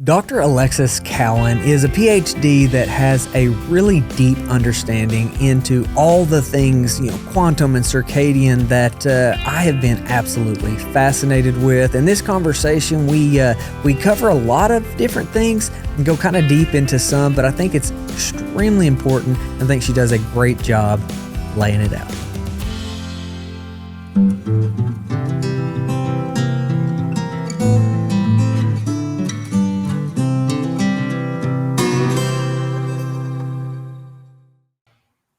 Dr. Alexis Cowan is a PhD that has a really deep understanding into all the things, quantum and circadian that I have been absolutely fascinated with. In this conversation, we cover a lot of different things and go kind of deep into some, but I think it's extremely important. I think she does a great job laying it out.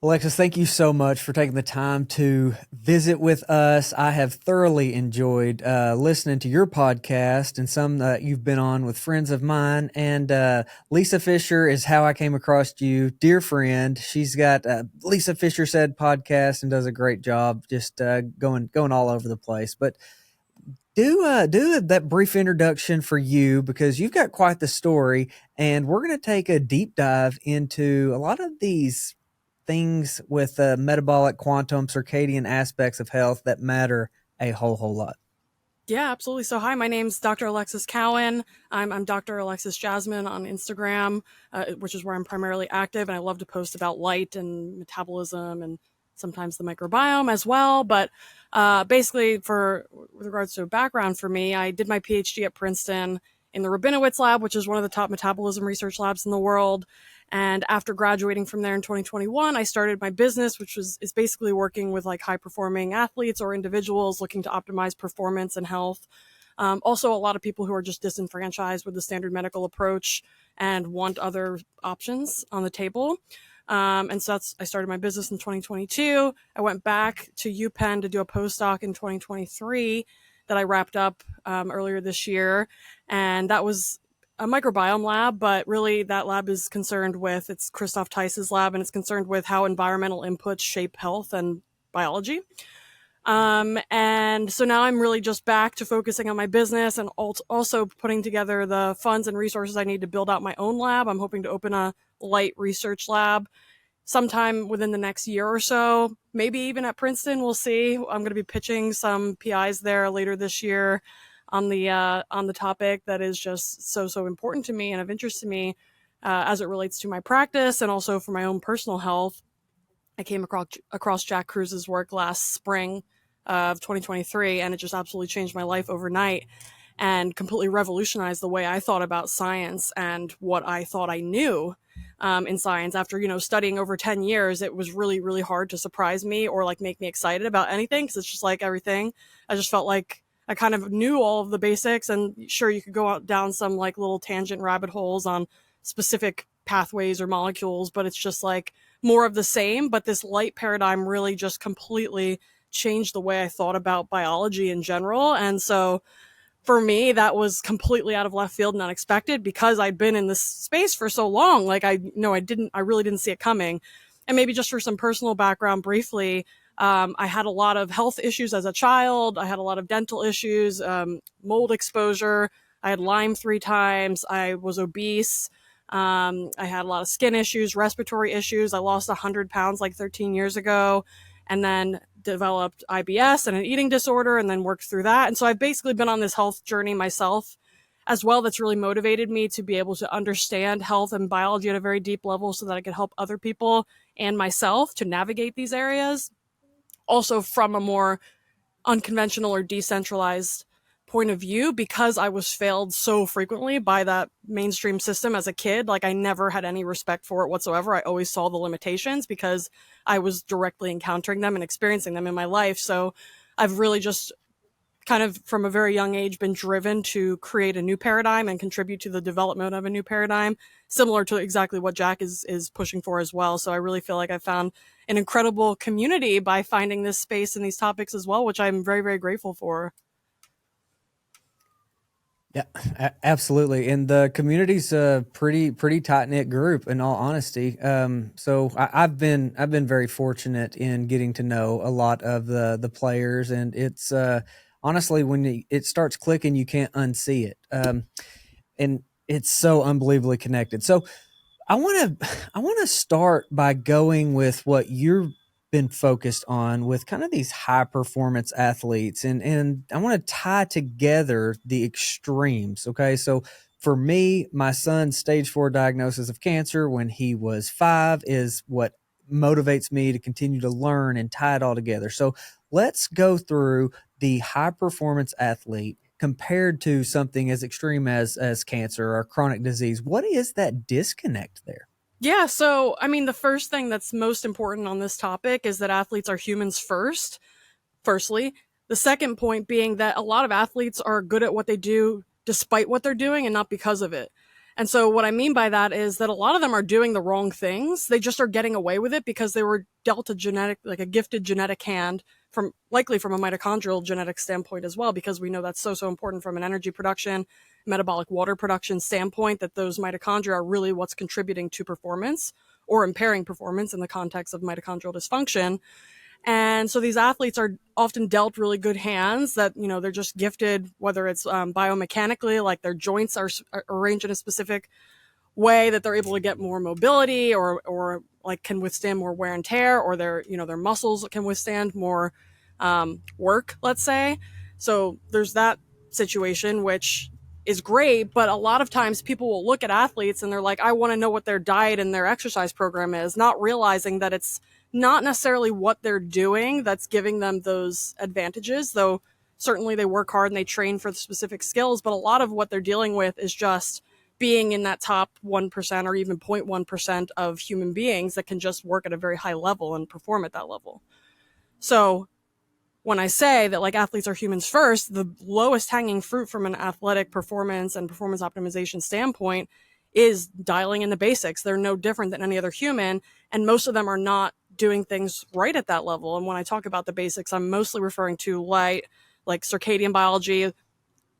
Alexis, thank you so much for taking the time to visit with us. I have thoroughly enjoyed listening to your podcast and some that you've been on with friends of mine. And Lisa Fisher is how I came across you, dear friend. She's got Lisa Fisher Said podcast and does a great job just going all over the place. But do that brief introduction for you, because you've got quite the story, and we're going to take a deep dive into a lot of these things with metabolic, quantum, circadian aspects of health that matter a whole lot. Yeah, absolutely. So hi, my name's Dr. Alexis Cowan. I'm Dr. Alexis Jasmine on Instagram, which is where I'm primarily active. And I love to post about light and metabolism and sometimes the microbiome as well. But basically, with regards to a background for me, I did my PhD at Princeton in the Rabinowitz lab, which is one of the top metabolism research labs in the world. And after graduating from there in 2021, I started my business, which is basically working with like high performing athletes or individuals looking to optimize performance and health. Also, a lot of people who are just disenfranchised with the standard medical approach and want other options on the table. And so I started my business in 2022. I went back to UPenn to do a postdoc in 2023 that I wrapped up earlier this year. And that was a microbiome lab, but really that lab is concerned with, it's Christoph Theis's lab, and it's concerned with how environmental inputs shape health and biology. And so now I'm really just back to focusing on my business and also putting together the funds and resources I need to build out my own lab. I'm hoping to open a light research lab sometime within the next year or so, maybe even at Princeton. We'll see. I'm going to be pitching some PIs there later this year on the topic that is just so important to me and of interest to me as it relates to my practice and also for my own personal health. I came across Jack Kruse's work last spring of 2023, and it just absolutely changed my life overnight and completely revolutionized the way I thought about science and what I thought I knew in science. After, studying over 10 years, it was really, really hard to surprise me or like make me excited about anything, because it's just like everything. I just felt like I kind of knew all of the basics, and sure, you could go out down some like little tangent rabbit holes on specific pathways or molecules, but it's just like more of the same. But this light paradigm really just completely changed the way I thought about biology in general. And so for me, that was completely out of left field and unexpected, because I'd been in this space for so long. Like I really didn't see it coming. And maybe just for some personal background briefly, I had a lot of health issues as a child. I had a lot of dental issues, mold exposure. I had Lyme 3 times. I was obese. I had a lot of skin issues, respiratory issues. I lost 100 pounds like 13 years ago, and then developed IBS and an eating disorder, and then worked through that. And so I've basically been on this health journey myself as well. That's really motivated me to be able to understand health and biology at a very deep level so that I could help other people and myself to navigate these areas. Also from a more unconventional or decentralized point of view, because I was failed so frequently by that mainstream system as a kid. Like I never had any respect for it whatsoever. I always saw the limitations because I was directly encountering them and experiencing them in my life. So I've really just kind of from a very young age been driven to create a new paradigm and contribute to the development of a new paradigm, similar to exactly what Jack is pushing for as well. So I really feel like I found an incredible community by finding this space and these topics as well, which I'm very, very grateful for. Yeah, absolutely. And the community's a pretty tight-knit group, in all honesty. So I've been very fortunate in getting to know a lot of the players, and it's honestly, when it starts clicking, you can't unsee it. And it's so unbelievably connected. So I want to start by going with what you've been focused on with kind of these high performance athletes, and I want to tie together the extremes. Okay, so For me, my son's stage 4 diagnosis of cancer when he was 5 is what motivates me to continue to learn and tie it all together. So let's go through the high performance athlete compared to something as extreme as cancer or chronic disease. What is that disconnect there? Yeah, so I mean, the first thing that's most important on this topic is that athletes are humans firstly. The second point being that a lot of athletes are good at what they do despite what they're doing and not because of it. And so what I mean by that is that a lot of them are doing the wrong things. They just are getting away with it because they were dealt a gifted genetic hand, likely from a mitochondrial genetic standpoint as well, because we know that's so important from an energy production, metabolic water production standpoint, that those mitochondria are really what's contributing to performance or impairing performance in the context of mitochondrial dysfunction. And so these athletes are often dealt really good hands that, they're just gifted, whether it's biomechanically, like their joints are arranged in a specific way that they're able to get more mobility or like can withstand more wear and tear, or their muscles can withstand more work, let's say. So there's that situation, which is great, but a lot of times people will look at athletes and they're like, I want to know what their diet and their exercise program is, not realizing that it's not necessarily what they're doing that's giving them those advantages, though certainly they work hard and they train for the specific skills, but a lot of what they're dealing with is just being in that top 1% or even 0.1% of human beings that can just work at a very high level and perform at that level. So when I say that like athletes are humans first, the lowest hanging fruit from an athletic performance and performance optimization standpoint is dialing in the basics. They're no different than any other human, and most of them are not doing things right at that level. And when I talk about the basics, I'm mostly referring to light, like circadian biology,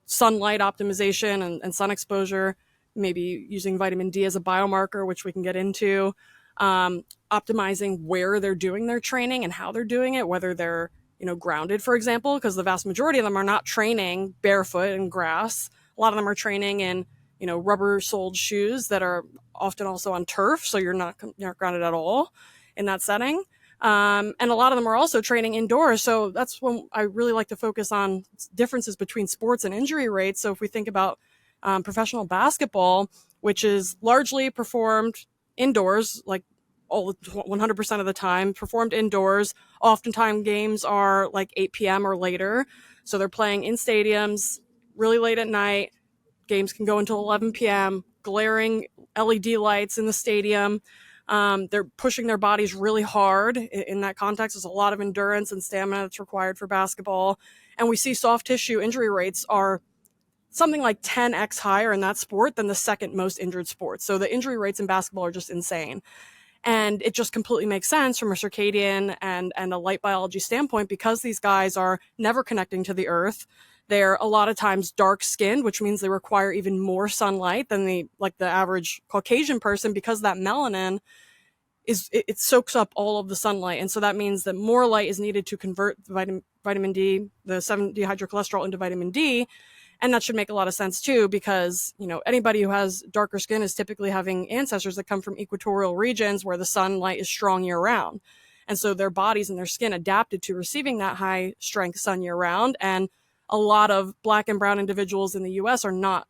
sunlight optimization and sun exposure, maybe using vitamin D as a biomarker, which we can get into, optimizing where they're doing their training and how they're doing it, whether they're grounded, for example, because the vast majority of them are not training barefoot in grass. A lot of them are training in rubber-soled shoes that are often also on turf, so you're not grounded at all in that setting. And a lot of them are also training indoors. So that's when I really like to focus on differences between sports and injury rates. So if we think about professional basketball, which is largely performed indoors, like 100% of the time, performed indoors. Oftentimes games are like 8 p.m. or later. So they're playing in stadiums really late at night. Games can go until 11 p.m., glaring LED lights in the stadium. They're pushing their bodies really hard. In that context, there's a lot of endurance and stamina that's required for basketball. And we see soft tissue injury rates are something like 10x higher in that sport than the second most injured sport. So the injury rates in basketball are just insane. And it just completely makes sense from a circadian and a light biology standpoint, because these guys are never connecting to the earth. They're a lot of times dark skinned, which means they require even more sunlight than the average Caucasian person, because that melanin it soaks up all of the sunlight. And so that means that more light is needed to convert vitamin D, the 7-dehydrocholesterol, into vitamin D. And that should make a lot of sense too, because, anybody who has darker skin is typically having ancestors that come from equatorial regions where the sunlight is strong year round. And so their bodies and their skin adapted to receiving that high strength sun year round. And a lot of Black and brown individuals in the US are not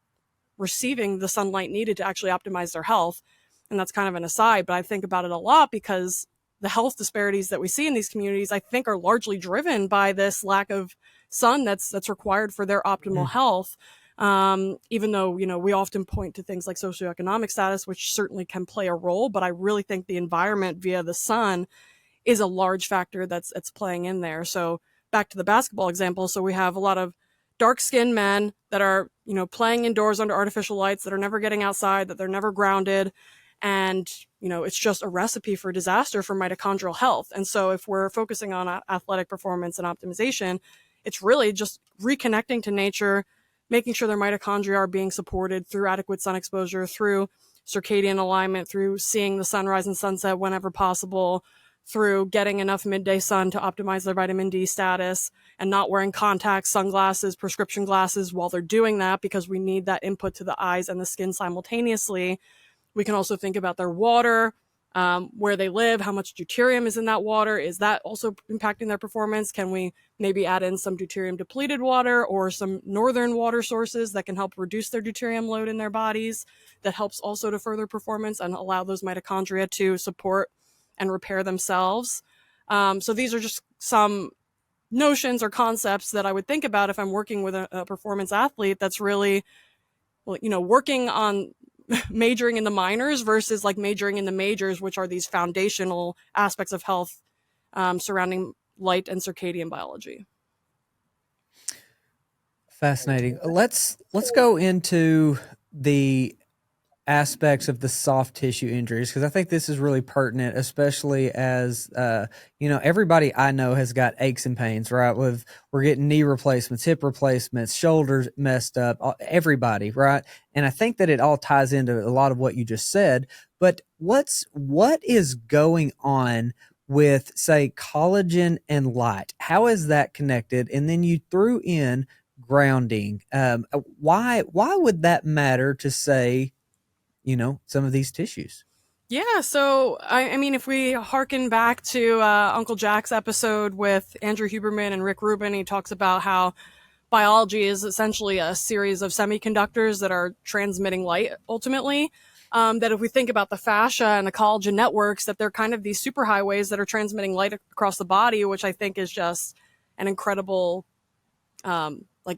receiving the sunlight needed to actually optimize their health. And that's kind of an aside, but I think about it a lot because the health disparities that we see in these communities, I think, are largely driven by this lack of sun that's required for their optimal health. Even though, we often point to things like socioeconomic status, which certainly can play a role, but I really think the environment via the sun is a large factor that's playing in there. So back to the basketball example. So we have a lot of dark-skinned men that are, playing indoors under artificial lights, that are never getting outside, that they're never grounded. And, it's just a recipe for disaster for mitochondrial health. And so if we're focusing on athletic performance and optimization, it's really just reconnecting to nature, making sure their mitochondria are being supported through adequate sun exposure, through circadian alignment, through seeing the sunrise and sunset whenever possible, through getting enough midday sun to optimize their vitamin D status, and not wearing contacts, sunglasses, prescription glasses while they're doing that, because we need that input to the eyes and the skin simultaneously. We can also think about their water, where they live, how much deuterium is in that water. Is that also impacting their performance? Can we maybe add in some deuterium depleted water or some northern water sources that can help reduce their deuterium load in their bodies? That helps also to further performance and allow those mitochondria to support and repair themselves. So these are just some notions or concepts that I would think about if I'm working with a performance athlete that's really, working on majoring in the minors versus like majoring in the majors, which are these foundational aspects of health surrounding light and circadian biology. Fascinating. Let's go into the aspects of the soft tissue injuries, because I think this is really pertinent, especially as everybody I know has got aches and pains, right? We're getting knee replacements, hip replacements, shoulders messed up, everybody, right? And I think that it all ties into a lot of what you just said. But what is going on with, say, collagen and light? How is that connected? And then you threw in grounding. Why would that matter to, say, some of these tissues? Yeah, so I mean, if we harken back to Uncle Jack's episode with Andrew Huberman and Rick Rubin, he talks about how biology is essentially a series of semiconductors that are transmitting light ultimately. That if we think about the fascia and the collagen networks, that they're kind of these superhighways that are transmitting light across the body, which I think is just an incredible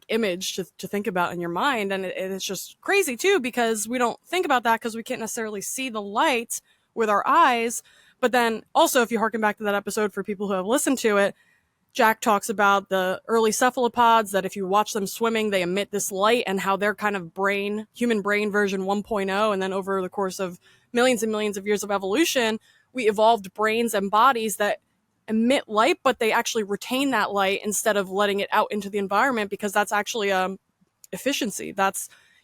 image to think about in your mind. And it's just crazy too, because we don't think about that because we can't necessarily see the light with our eyes. But then also, if you harken back to that episode for people who have listened to it, Jack talks about the early cephalopods, that if you watch them swimming, they emit this light, and how they're kind of human brain version 1.0. And then over the course of millions and millions of years of evolution, we evolved brains and bodies that emit light, but they actually retain that light instead of letting it out into the environment, because that's actually efficiency.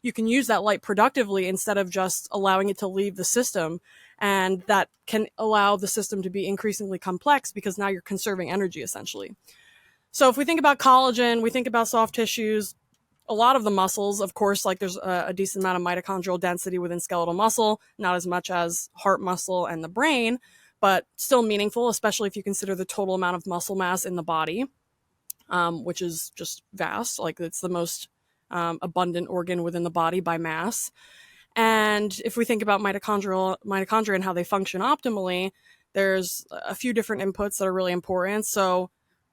You can use that light productively instead of just allowing it to leave the system. And that can allow the system to be increasingly complex, because now you're conserving energy essentially. So if we think about collagen, we think about soft tissues, a lot of the muscles, of course, like there's a decent amount of mitochondrial density within skeletal muscle, not as much as heart muscle and the brain, but still meaningful, especially if you consider the total amount of muscle mass in the body, which is just vast. Like it's the most abundant organ within the body by mass. And if we think about mitochondria and how they function optimally, there's a few different inputs that are really important. So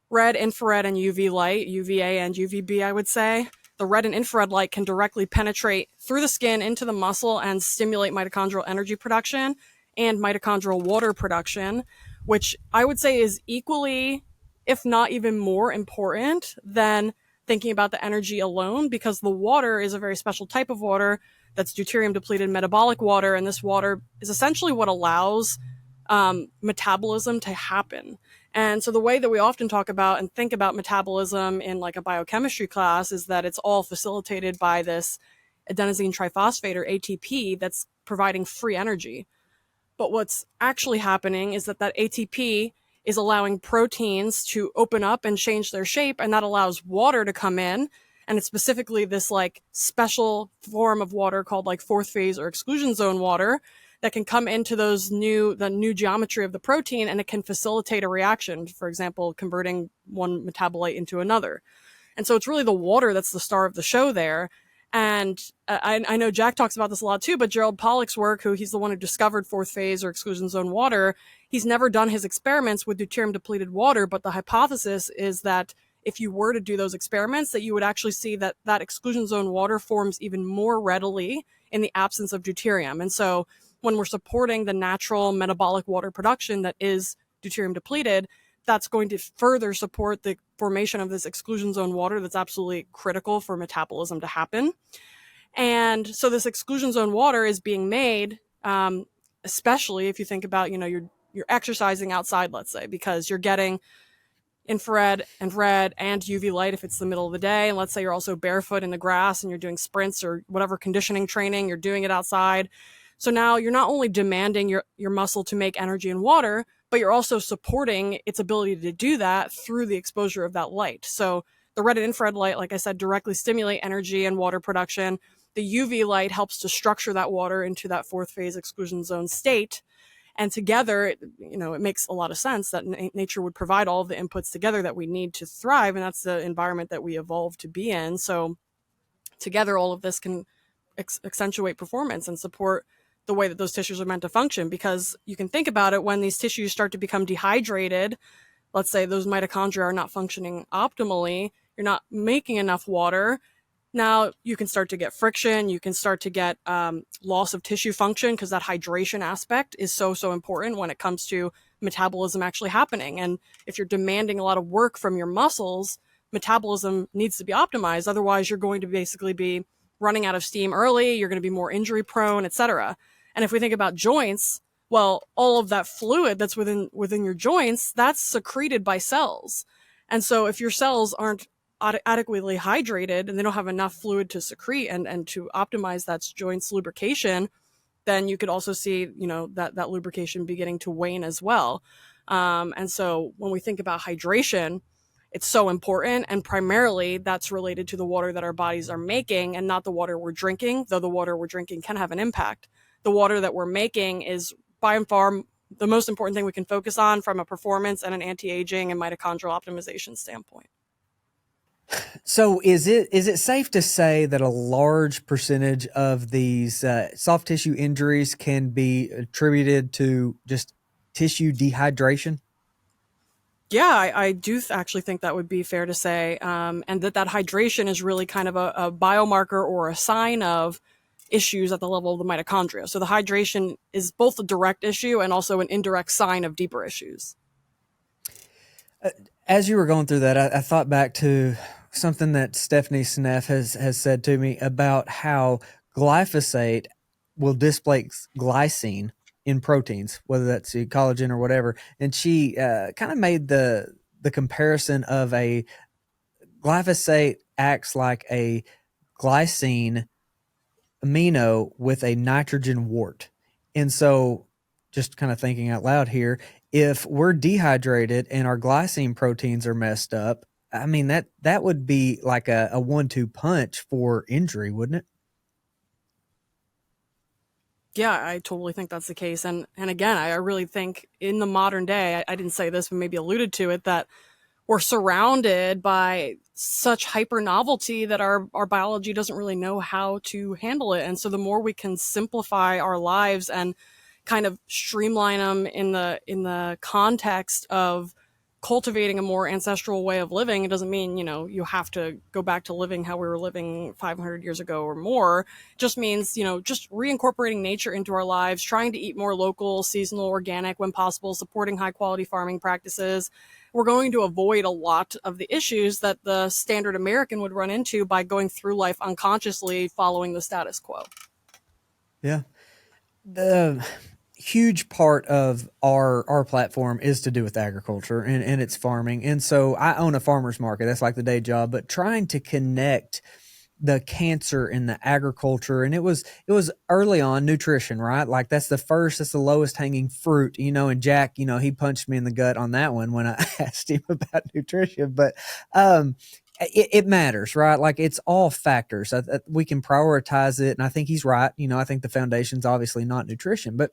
red, infrared, and UV light, UVA and UVB, I would say. The red and infrared light can directly penetrate through the skin into the muscle and stimulate mitochondrial energy production and mitochondrial water production, which I would say is equally, if not even more important than thinking about the energy alone, because the water is a very special type of water that's deuterium depleted metabolic water. And this water is essentially what allows metabolism to happen. And so the way that we often talk about and think about metabolism in like a biochemistry class is that it's all facilitated by this adenosine triphosphate, or ATP, that's providing free energy. But what's actually happening is that ATP is allowing proteins to open up and change their shape, and that allows water to come in. And it's specifically this like special form of water called like fourth phase or exclusion zone water that can come into the new geometry of the protein, and it can facilitate a reaction, for example, converting one metabolite into another. And so it's really the water that's the star of the show there. And I know Jack talks about this a lot too, but Gerald Pollack's work, he's the one who discovered fourth phase or exclusion zone water, he's never done his experiments with deuterium depleted water, but the hypothesis is that if you were to do those experiments, that you would actually see that exclusion zone water forms even more readily in the absence of deuterium. And so when we're supporting the natural metabolic water production that is deuterium depleted, that's going to further support the formation of this exclusion zone water that's absolutely critical for metabolism to happen. And so this exclusion zone water is being made, especially if you think about, you're exercising outside, let's say, because you're getting infrared and red and UV light if it's the middle of the day. And let's say you're also barefoot in the grass and you're doing sprints or whatever conditioning training, you're doing it outside. So now you're not only demanding your muscle to make energy and water, but you're also supporting its ability to do that through the exposure of that light. So the red and infrared light, like I said, directly stimulate energy and water production. The UV light helps to structure that water into that fourth phase exclusion zone state. And together, it makes a lot of sense that nature would provide all of the inputs together that we need to thrive. And that's the environment that we evolved to be in. So together, all of this can accentuate performance and support the way that those tissues are meant to function. Because you can think about it, when these tissues start to become dehydrated, let's say those mitochondria are not functioning optimally, you're not making enough water. Now you can start to get friction, you can start to get loss of tissue function, because that hydration aspect is so important when it comes to metabolism actually happening. And if you're demanding a lot of work from your muscles, metabolism needs to be optimized. Otherwise, you're going to basically be running out of steam early, you're going to be more injury prone, etc. And if we think about joints, well, all of that fluid that's within your joints, that's secreted by cells. And so if your cells aren't adequately hydrated and they don't have enough fluid to secrete and to optimize that joint's lubrication, then you could also see, that lubrication beginning to wane as well. And so when we think about hydration, it's so important. And primarily that's related to the water that our bodies are making and not the water we're drinking, though the water we're drinking can have an impact. The water that we're making is by far the most important thing we can focus on from a performance and an anti-aging and mitochondrial optimization standpoint. So is it safe to say that a large percentage of these soft tissue injuries can be attributed to just tissue dehydration? Yeah, I do actually think that would be fair to say, and that hydration is really kind of a biomarker or a sign of issues at the level of the mitochondria. So the hydration is both a direct issue and also an indirect sign of deeper issues. As you were going through that, I thought back to something that Stephanie Seneff has said to me about how glyphosate will displace glycine in proteins, whether that's collagen or whatever. And she kind of made the comparison of a glyphosate acts like a glycine amino with a nitrogen wart. And so just kind of thinking out loud here, if we're dehydrated and our glycine proteins are messed up, I mean, that would be like a 1-2 punch for injury, wouldn't it? Yeah, I totally think that's the case. And again, I really think in the modern day, I didn't say this, but maybe alluded to it, that we're surrounded by such hyper novelty that our biology doesn't really know how to handle it. And so the more we can simplify our lives and kind of streamline them in the context of cultivating a more ancestral way of living, it doesn't mean, you have to go back to living how we were living 500 years ago or more. It just means, just reincorporating nature into our lives, trying to eat more local, seasonal, organic when possible, supporting high quality farming practices. We're going to avoid a lot of the issues that the standard American would run into by going through life unconsciously following the status quo. Yeah. The huge part of our platform is to do with agriculture and it's farming. And so I own a farmer's market. That's like the day job, but trying to connect the cancer in the agriculture. And it was early on nutrition, right? Like that's the lowest hanging fruit, and Jack, he punched me in the gut on that one when I asked him about nutrition, but, it matters, right? Like it's all factors. We can prioritize it. And I think he's right. I think the foundation's obviously not nutrition, but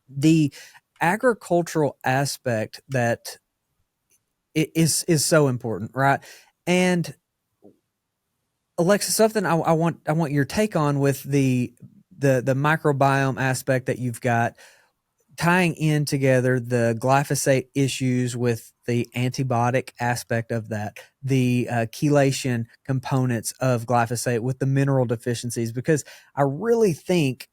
the agricultural aspect that is so important, right? And Alexis, something I want your take on with the microbiome aspect that you've got, tying in together the glyphosate issues with the antibiotic aspect of that, the chelation components of glyphosate with the mineral deficiencies, because I really think,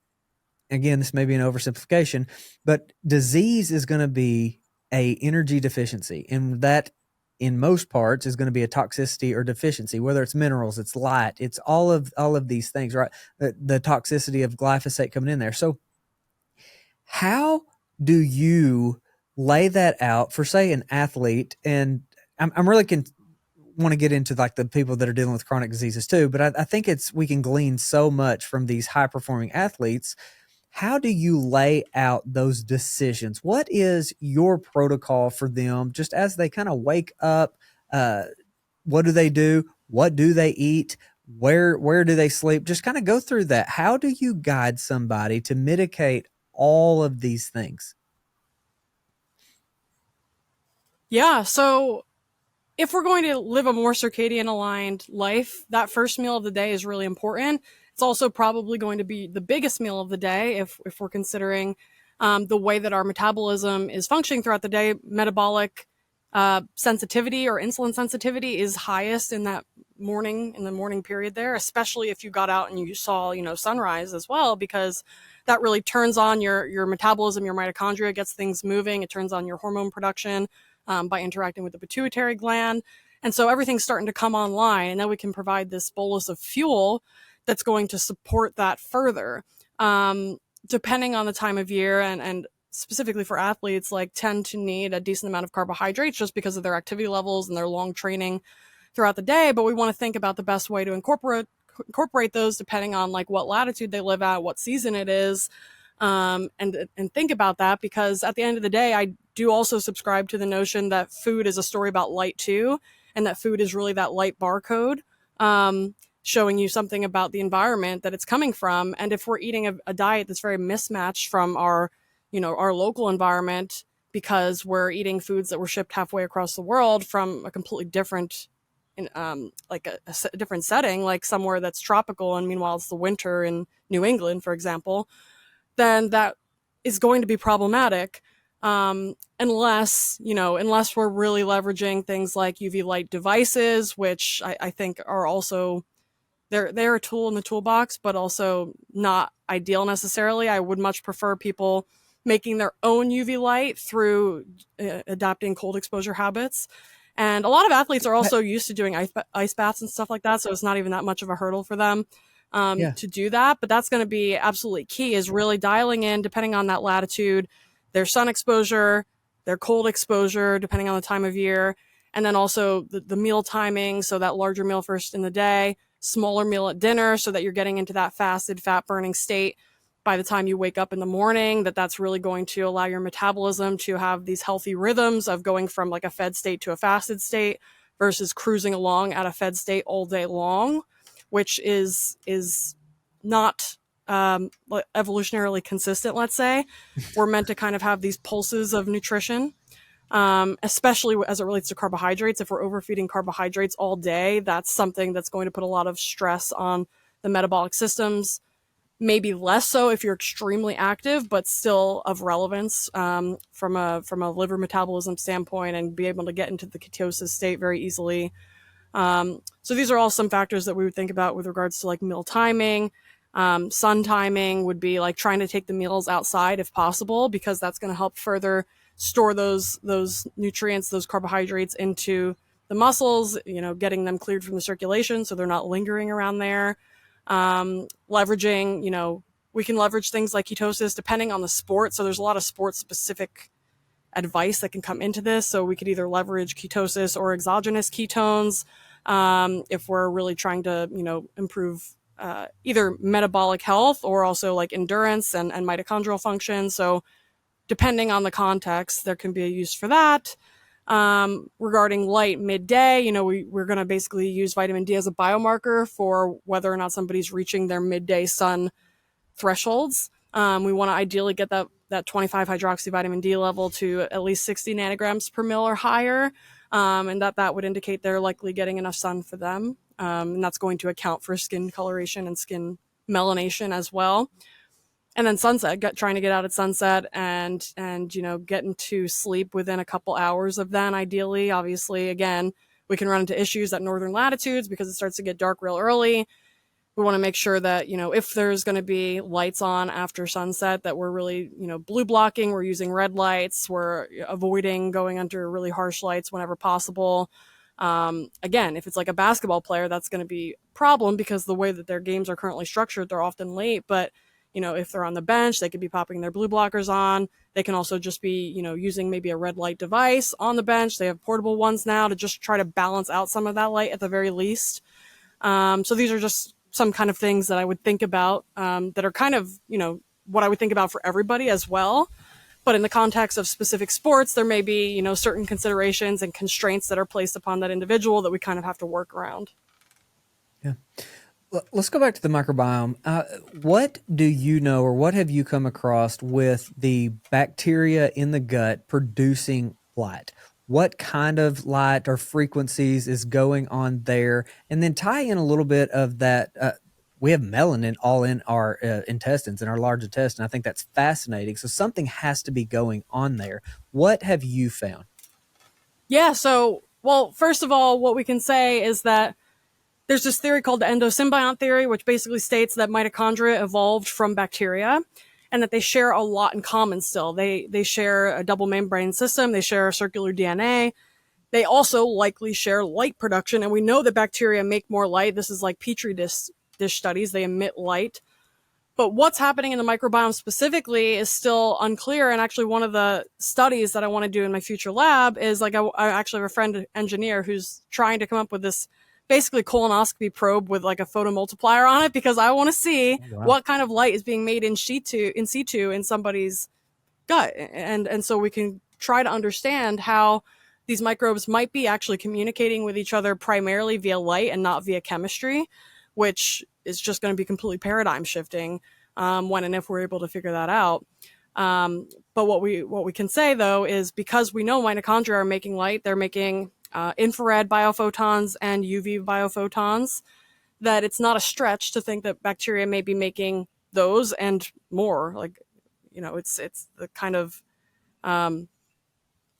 again, this may be an oversimplification, but disease is going to be a energy deficiency, and that in most parts is going to be a toxicity or deficiency, whether it's minerals, it's light, it's all of these things, right? The toxicity of glyphosate coming in there. So how do you lay that out for, say, an athlete? And I'm really want to get into like the people that are dealing with chronic diseases too, but I think we can glean so much from these high performing athletes. How do you lay out those decisions? What is your protocol for them just as they kind of wake up? What do they do? What do they eat? Where do they sleep? Just kind of go through that. How do you guide somebody to mitigate all of these things? Yeah, so if we're going to live a more circadian aligned life, that first meal of the day is really important. It's also probably going to be the biggest meal of the day if we're considering the way that our metabolism is functioning throughout the day. Metabolic sensitivity or insulin sensitivity is highest in the morning period there, especially if you got out and you saw, sunrise as well, because that really turns on your metabolism, your mitochondria, gets things moving. It turns on your hormone production by interacting with the pituitary gland. And so everything's starting to come online, and then we can provide this bolus of fuel that's going to support that further. Depending on the time of year, and specifically for athletes, like tend to need a decent amount of carbohydrates just because of their activity levels and their long training throughout the day. But we want to think about the best way to incorporate those depending on like what latitude they live at, what season it is, and think about that, because at the end of the day, I do also subscribe to the notion that food is a story about light too, and that food is really that light barcode, showing you something about the environment that it's coming from. And if we're eating a diet that's very mismatched from our local environment, because we're eating foods that were shipped halfway across the world from a completely different like a different setting, like somewhere that's tropical, and meanwhile it's the winter in New England, for example, then that is going to be problematic, unless we're really leveraging things like UV light devices, which I think are also they're a tool in the toolbox, but also not ideal necessarily. I would much prefer people making their own UV light through adapting cold exposure habits. And a lot of athletes are also used to doing ice baths and stuff like that, so it's not even that much of a hurdle for them Yeah. to do that. But that's going to be absolutely key, is really dialing in, depending on that latitude, their sun exposure, their cold exposure, depending on the time of year, and then also the meal timing. So that larger meal first in the day, smaller meal at dinner, so that you're getting into that fasted, fat burning state by the time you wake up in the morning. That's really going to allow your metabolism to have these healthy rhythms of going from like a fed state to a fasted state versus cruising along at a fed state all day long, which is not evolutionarily consistent. Let's say we're meant to kind of have these pulses of nutrition, especially as it relates to carbohydrates. If we're overfeeding carbohydrates all day, that's something that's going to put a lot of stress on the metabolic systems. Maybe less so if you're extremely active, but still of relevance from a liver metabolism standpoint, and be able to get into the ketosis state very easily. So these are all some factors that we would think about with regards to like meal timing. Sun timing would be like trying to take the meals outside if possible, because that's going to help further store those nutrients, those carbohydrates into the muscles, getting them cleared from the circulation so they're not lingering around there. Leveraging, we can leverage things like ketosis depending on the sport. So there's a lot of sport specific advice that can come into this. So we could either leverage ketosis or exogenous ketones if we're really trying to, improve either metabolic health or also like endurance and mitochondrial function. So depending on the context, there can be a use for that. Regarding light midday, we're going to basically use vitamin D as a biomarker for whether or not somebody's reaching their midday sun thresholds. We want to ideally get that 25 hydroxy vitamin D level to at least 60 nanograms per mil or higher, and that would indicate they're likely getting enough sun for them. And that's going to account for skin coloration and skin melanation as well. And then sunset, trying to get out at sunset and get into sleep within a couple hours of then, ideally. Obviously, again, we can run into issues at northern latitudes because it starts to get dark real early. We want to make sure that, if there's going to be lights on after sunset, that we're really, blue blocking, we're using red lights, we're avoiding going under really harsh lights whenever possible. Again, if it's like a basketball player, that's going to be a problem because the way that their games are currently structured, they're often late. But if they're on the bench, they could be popping their blue blockers on. They can also just be, using maybe a red light device on the bench. They have portable ones now to just try to balance out some of that light at the very least. So these are just some kind of things that I would think about that are kind of, what I would think about for everybody as well. But in the context of specific sports, there may be, certain considerations and constraints that are placed upon that individual that we kind of have to work around. Yeah. Let's go back to the microbiome. What do you know, or what have you come across with the bacteria in the gut producing light? what kind of light or frequencies is going on there, and then tie in a little bit of that. We have melanin all in our intestines, in our large intestine. I think that's fascinating. So something has to be going on there. What have you found? Yeah, so, well, first of all, what we can say is that there's this theory called the endosymbiont theory, which basically states that mitochondria evolved from bacteria and that they share a lot in common still. They share a double membrane system, they share circular DNA. They also likely share light production, and we know that bacteria make more light. This is like petri dish studies, they emit light. But what's happening in the microbiome specifically is still unclear. And actually, one of the studies that I want to do in my future lab is like I actually have a friend engineer who's trying to come up with this basically colonoscopy probe with like a photomultiplier on it, because I want to see what kind of light is being made in situ in somebody's gut, and so we can try to understand how these microbes might be actually communicating with each other primarily via light and not via chemistry, which is just going to be completely paradigm shifting when and if we're able to figure that out. But what we can say though is, because we know mitochondria are making light, they're making infrared biophotons and UV biophotons, that it's not a stretch to think that bacteria may be making those and more. Like, it's the kind of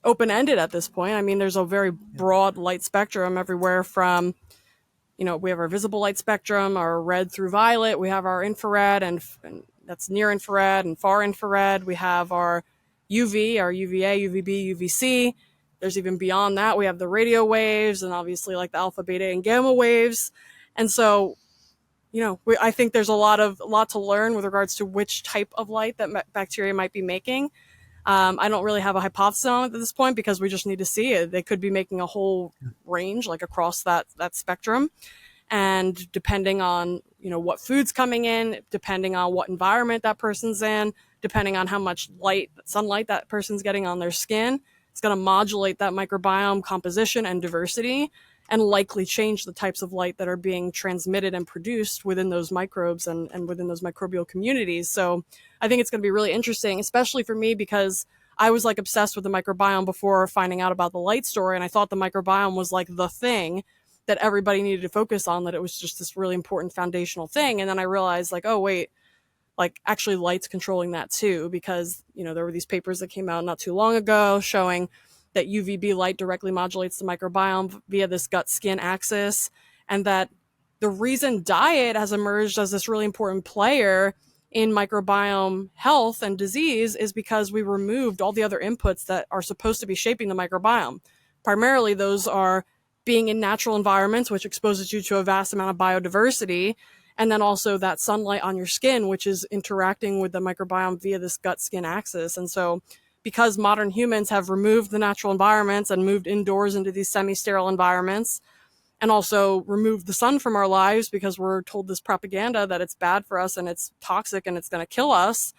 open-ended at this point. I mean, there's a very broad light spectrum everywhere from, we have our visible light spectrum, our red through violet. We have our infrared, and that's near infrared and far infrared. We have our UV, our UVA, UVB, UVC. There's even beyond that. We have the radio waves, and obviously like the alpha, beta, and gamma waves. And so, I think there's a lot to learn with regards to which type of light that bacteria might be making. I don't really have a hypothesis on it at this point, because we just need to see it. They could be making a whole range, like across that spectrum. And depending on, what food's coming in, depending on what environment that person's in, depending on how much sunlight that person's getting on their skin, it's going to modulate that microbiome composition and diversity, and likely change the types of light that are being transmitted and produced within those microbes and within those microbial communities. So I think it's going to be really interesting, especially for me, because I was like obsessed with the microbiome before finding out about the light story. And I thought the microbiome was like the thing that everybody needed to focus on, that it was just this really important foundational thing. And then I realized like, oh, wait, like actually light's controlling that too, because, there were these papers that came out not too long ago showing that UVB light directly modulates the microbiome via this gut-skin axis, and that the reason diet has emerged as this really important player in microbiome health and disease is because we removed all the other inputs that are supposed to be shaping the microbiome. Primarily, those are being in natural environments, which exposes you to a vast amount of biodiversity, and then also that sunlight on your skin, which is interacting with the microbiome via this gut-skin axis. And so, because modern humans have removed the natural environments and moved indoors into these semi-sterile environments, and also removed the sun from our lives because we're told this propaganda that it's bad for us and it's toxic and it's going to kill us,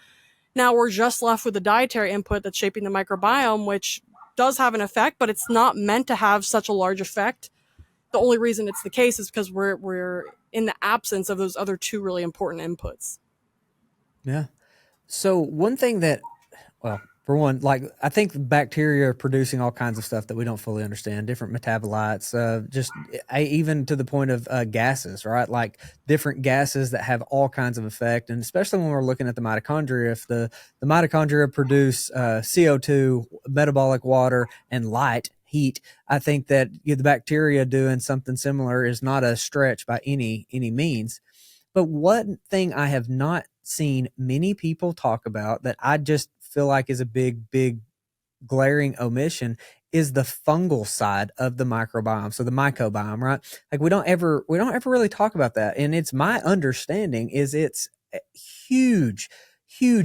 now we're just left with the dietary input that's shaping the microbiome, which does have an effect, but it's not meant to have such a large effect. The only reason it's the case is because we're in the absence of those other two really important inputs. Yeah. So one thing that, well, for one, like I think bacteria are producing all kinds of stuff that we don't fully understand, different metabolites, even to the point of gases, right? Like different gases that have all kinds of effect. And especially when we're looking at the mitochondria, if the mitochondria produce CO2, metabolic water, and light, heat, I think that the bacteria doing something similar is not a stretch by any means. But one thing I have not seen many people talk about that I just feel like is a big glaring omission is the fungal side of the microbiome. So the mycobiome, right? Like we don't ever really talk about that. And it's my understanding is it's huge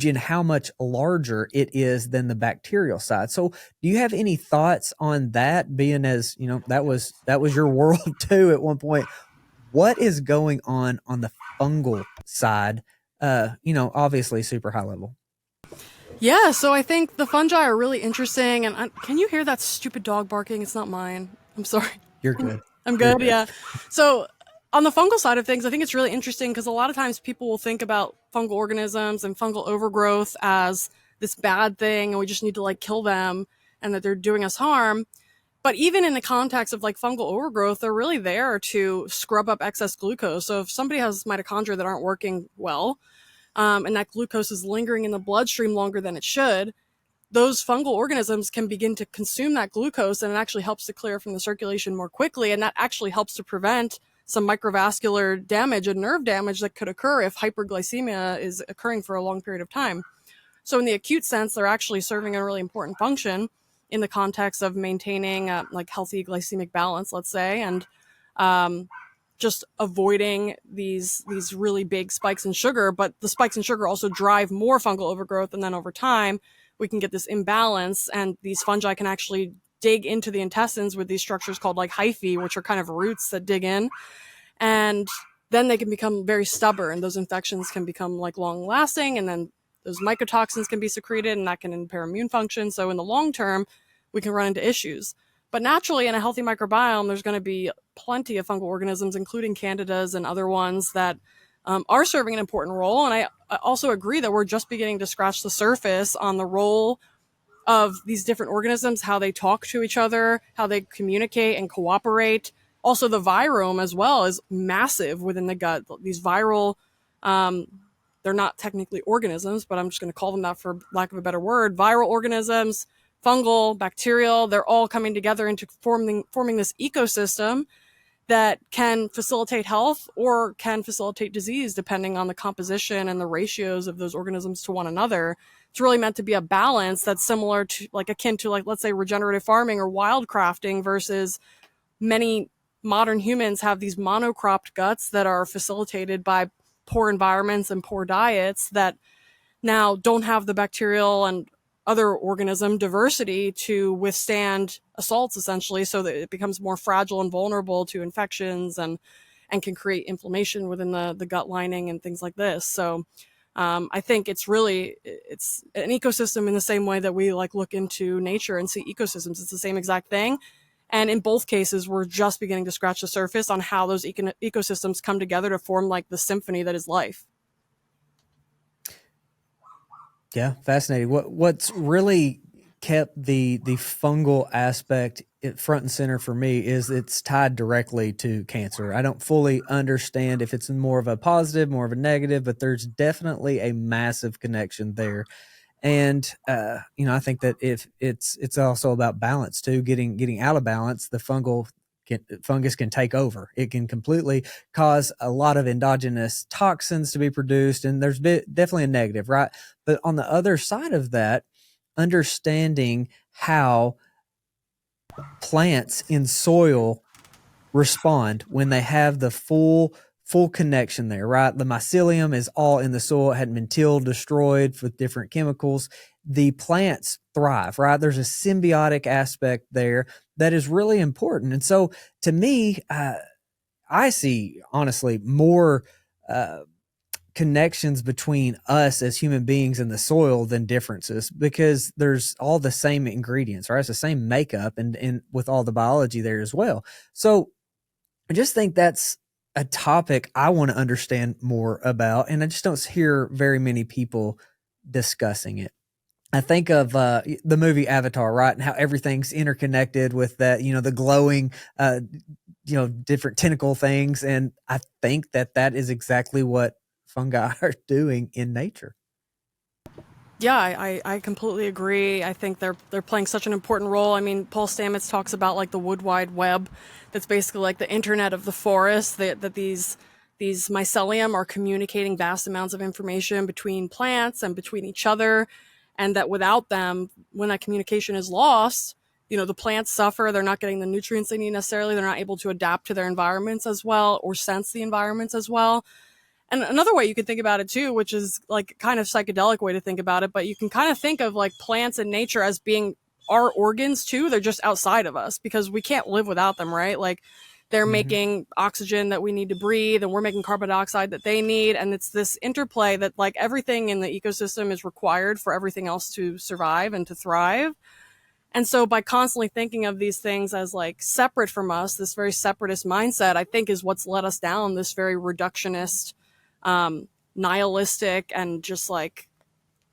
in how much larger it is than the bacterial side. So do you have any thoughts on that, being as, that was your world too at one point? What is going on the fungal side? Obviously super high level. Yeah, so I think the fungi are really interesting. And can you hear that stupid dog barking? It's not mine. I'm sorry. You're good. I'm good, yeah. So on the fungal side of things, I think it's really interesting because a lot of times people will think about fungal organisms and fungal overgrowth as this bad thing and we just need to like kill them and that they're doing us harm. But even in the context of like fungal overgrowth, they're really there to scrub up excess glucose. So if somebody has mitochondria that aren't working well, and that glucose is lingering in the bloodstream longer than it should, those fungal organisms can begin to consume that glucose, and it actually helps to clear from the circulation more quickly. And that actually helps to prevent some microvascular damage and nerve damage that could occur if hyperglycemia is occurring for a long period of time. So in the acute sense, they're actually serving a really important function in the context of maintaining like healthy glycemic balance, let's say, and just avoiding these really big spikes in sugar. But the spikes in sugar also drive more fungal overgrowth, and then over time we can get this imbalance, and these fungi can actually dig into the intestines with these structures called like hyphae, which are kind of roots that dig in, and then they can become very stubborn. Those infections can become like long lasting, and then those mycotoxins can be secreted, and that can impair immune function. So in the long term, we can run into issues. But naturally, in a healthy microbiome, there's going to be plenty of fungal organisms, including candidas and other ones that are serving an important role. And I also agree that we're just beginning to scratch the surface on the role of these different organisms, how they talk to each other, how they communicate and cooperate. Also, the virome as well is massive within the gut. These viral, they're not technically organisms, but I'm just going to call them that for lack of a better word. Viral organisms, fungal, bacterial, they're all coming together into forming this ecosystem that can facilitate health or can facilitate disease depending on the composition and the ratios of those organisms to one another. It's really meant to be a balance that's similar to, like, akin to, like, let's say regenerative farming or wildcrafting, versus many modern humans have these monocropped guts that are facilitated by poor environments and poor diets that now don't have the bacterial and other organism diversity to withstand assaults, essentially, so that it becomes more fragile and vulnerable to infections and can create inflammation within the gut lining and things like this. So I think it's an ecosystem in the same way that we like look into nature and see ecosystems. It's the same exact thing. And in both cases, we're just beginning to scratch the surface on how those ecosystems come together to form like the symphony that is life. Yeah, fascinating. What's really kept the fungal aspect front and center for me is it's tied directly to cancer. I don't fully understand if it's more of a positive, more of a negative, but there's definitely a massive connection there. And I think that if it's also about balance too, getting out of balance, the fungus can take over. It can completely cause a lot of endogenous toxins to be produced, and there's definitely a negative, right? But on the other side of that, understanding how plants in soil respond when they have the full connection there, right? The mycelium is all in the soil. It hadn't been tilled, destroyed with different chemicals. The plants thrive, right? There's a symbiotic aspect there that is really important. And so to me, I see honestly more connections between us as human beings and the soil than differences, because there's all the same ingredients, right? It's the same makeup and with all the biology there as well. So I just think that's a topic I want to understand more about, and I just don't hear very many people discussing it. I think of the movie Avatar, right, and how everything's interconnected with that, the glowing, different tentacle things, and I think that is exactly what fungi are doing in nature. Yeah, I completely agree. I think they're playing such an important role. I mean, Paul Stamets talks about like the wood wide web, that's basically like the internet of the forest. That these mycelium are communicating vast amounts of information between plants and between each other, and that without them, when that communication is lost, the plants suffer. They're not getting the nutrients they need necessarily. They're not able to adapt to their environments as well or sense the environments as well. And another way you can think about it too, which is like kind of psychedelic way to think about it, but you can kind of think of like plants and nature as being our organs too. They're just outside of us because we can't live without them, right? Like they're making oxygen that we need to breathe, and we're making carbon dioxide that they need. And it's this interplay that like everything in the ecosystem is required for everything else to survive and to thrive. And so by constantly thinking of these things as like separate from us, this very separatist mindset, I think is what's led us down this very reductionist, nihilistic, and just like,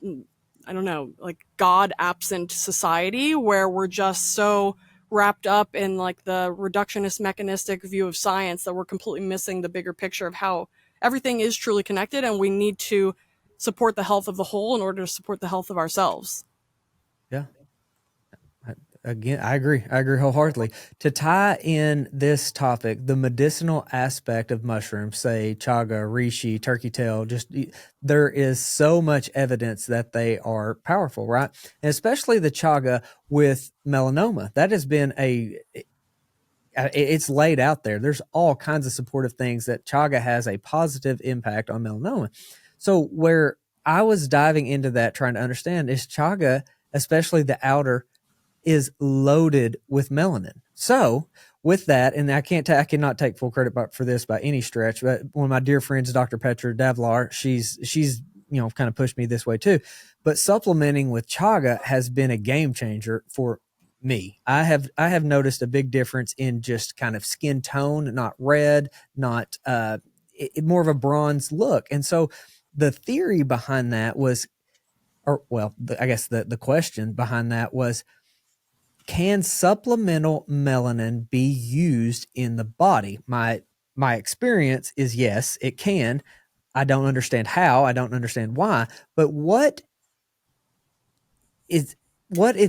I don't know, like God absent society, where we're just so wrapped up in like the reductionist mechanistic view of science that we're completely missing the bigger picture of how everything is truly connected, and we need to support the health of the whole in order to support the health of ourselves. Yeah. Again, I agree. I agree wholeheartedly. To tie in this topic, the medicinal aspect of mushrooms, say chaga, reishi, turkey tail, there is so much evidence that they are powerful, right? And especially the chaga with melanoma. That has been it's laid out there. There's all kinds of supportive things that chaga has a positive impact on melanoma. So where I was diving into that, trying to understand, is chaga, especially the outer, is loaded with melanin. So with that, and I cannot take full credit for this by any stretch, but one of my dear friends, Dr. Petra Davlar, she's kind of pushed me this way too. But supplementing with chaga has been a game changer for me. I have noticed a big difference in just kind of skin tone, not red, not more of a bronze look. And so the theory behind that was, I guess the question behind that was, can supplemental melanin be used in the body? My experience is yes, it can. I don't understand how, I don't understand why, but what it's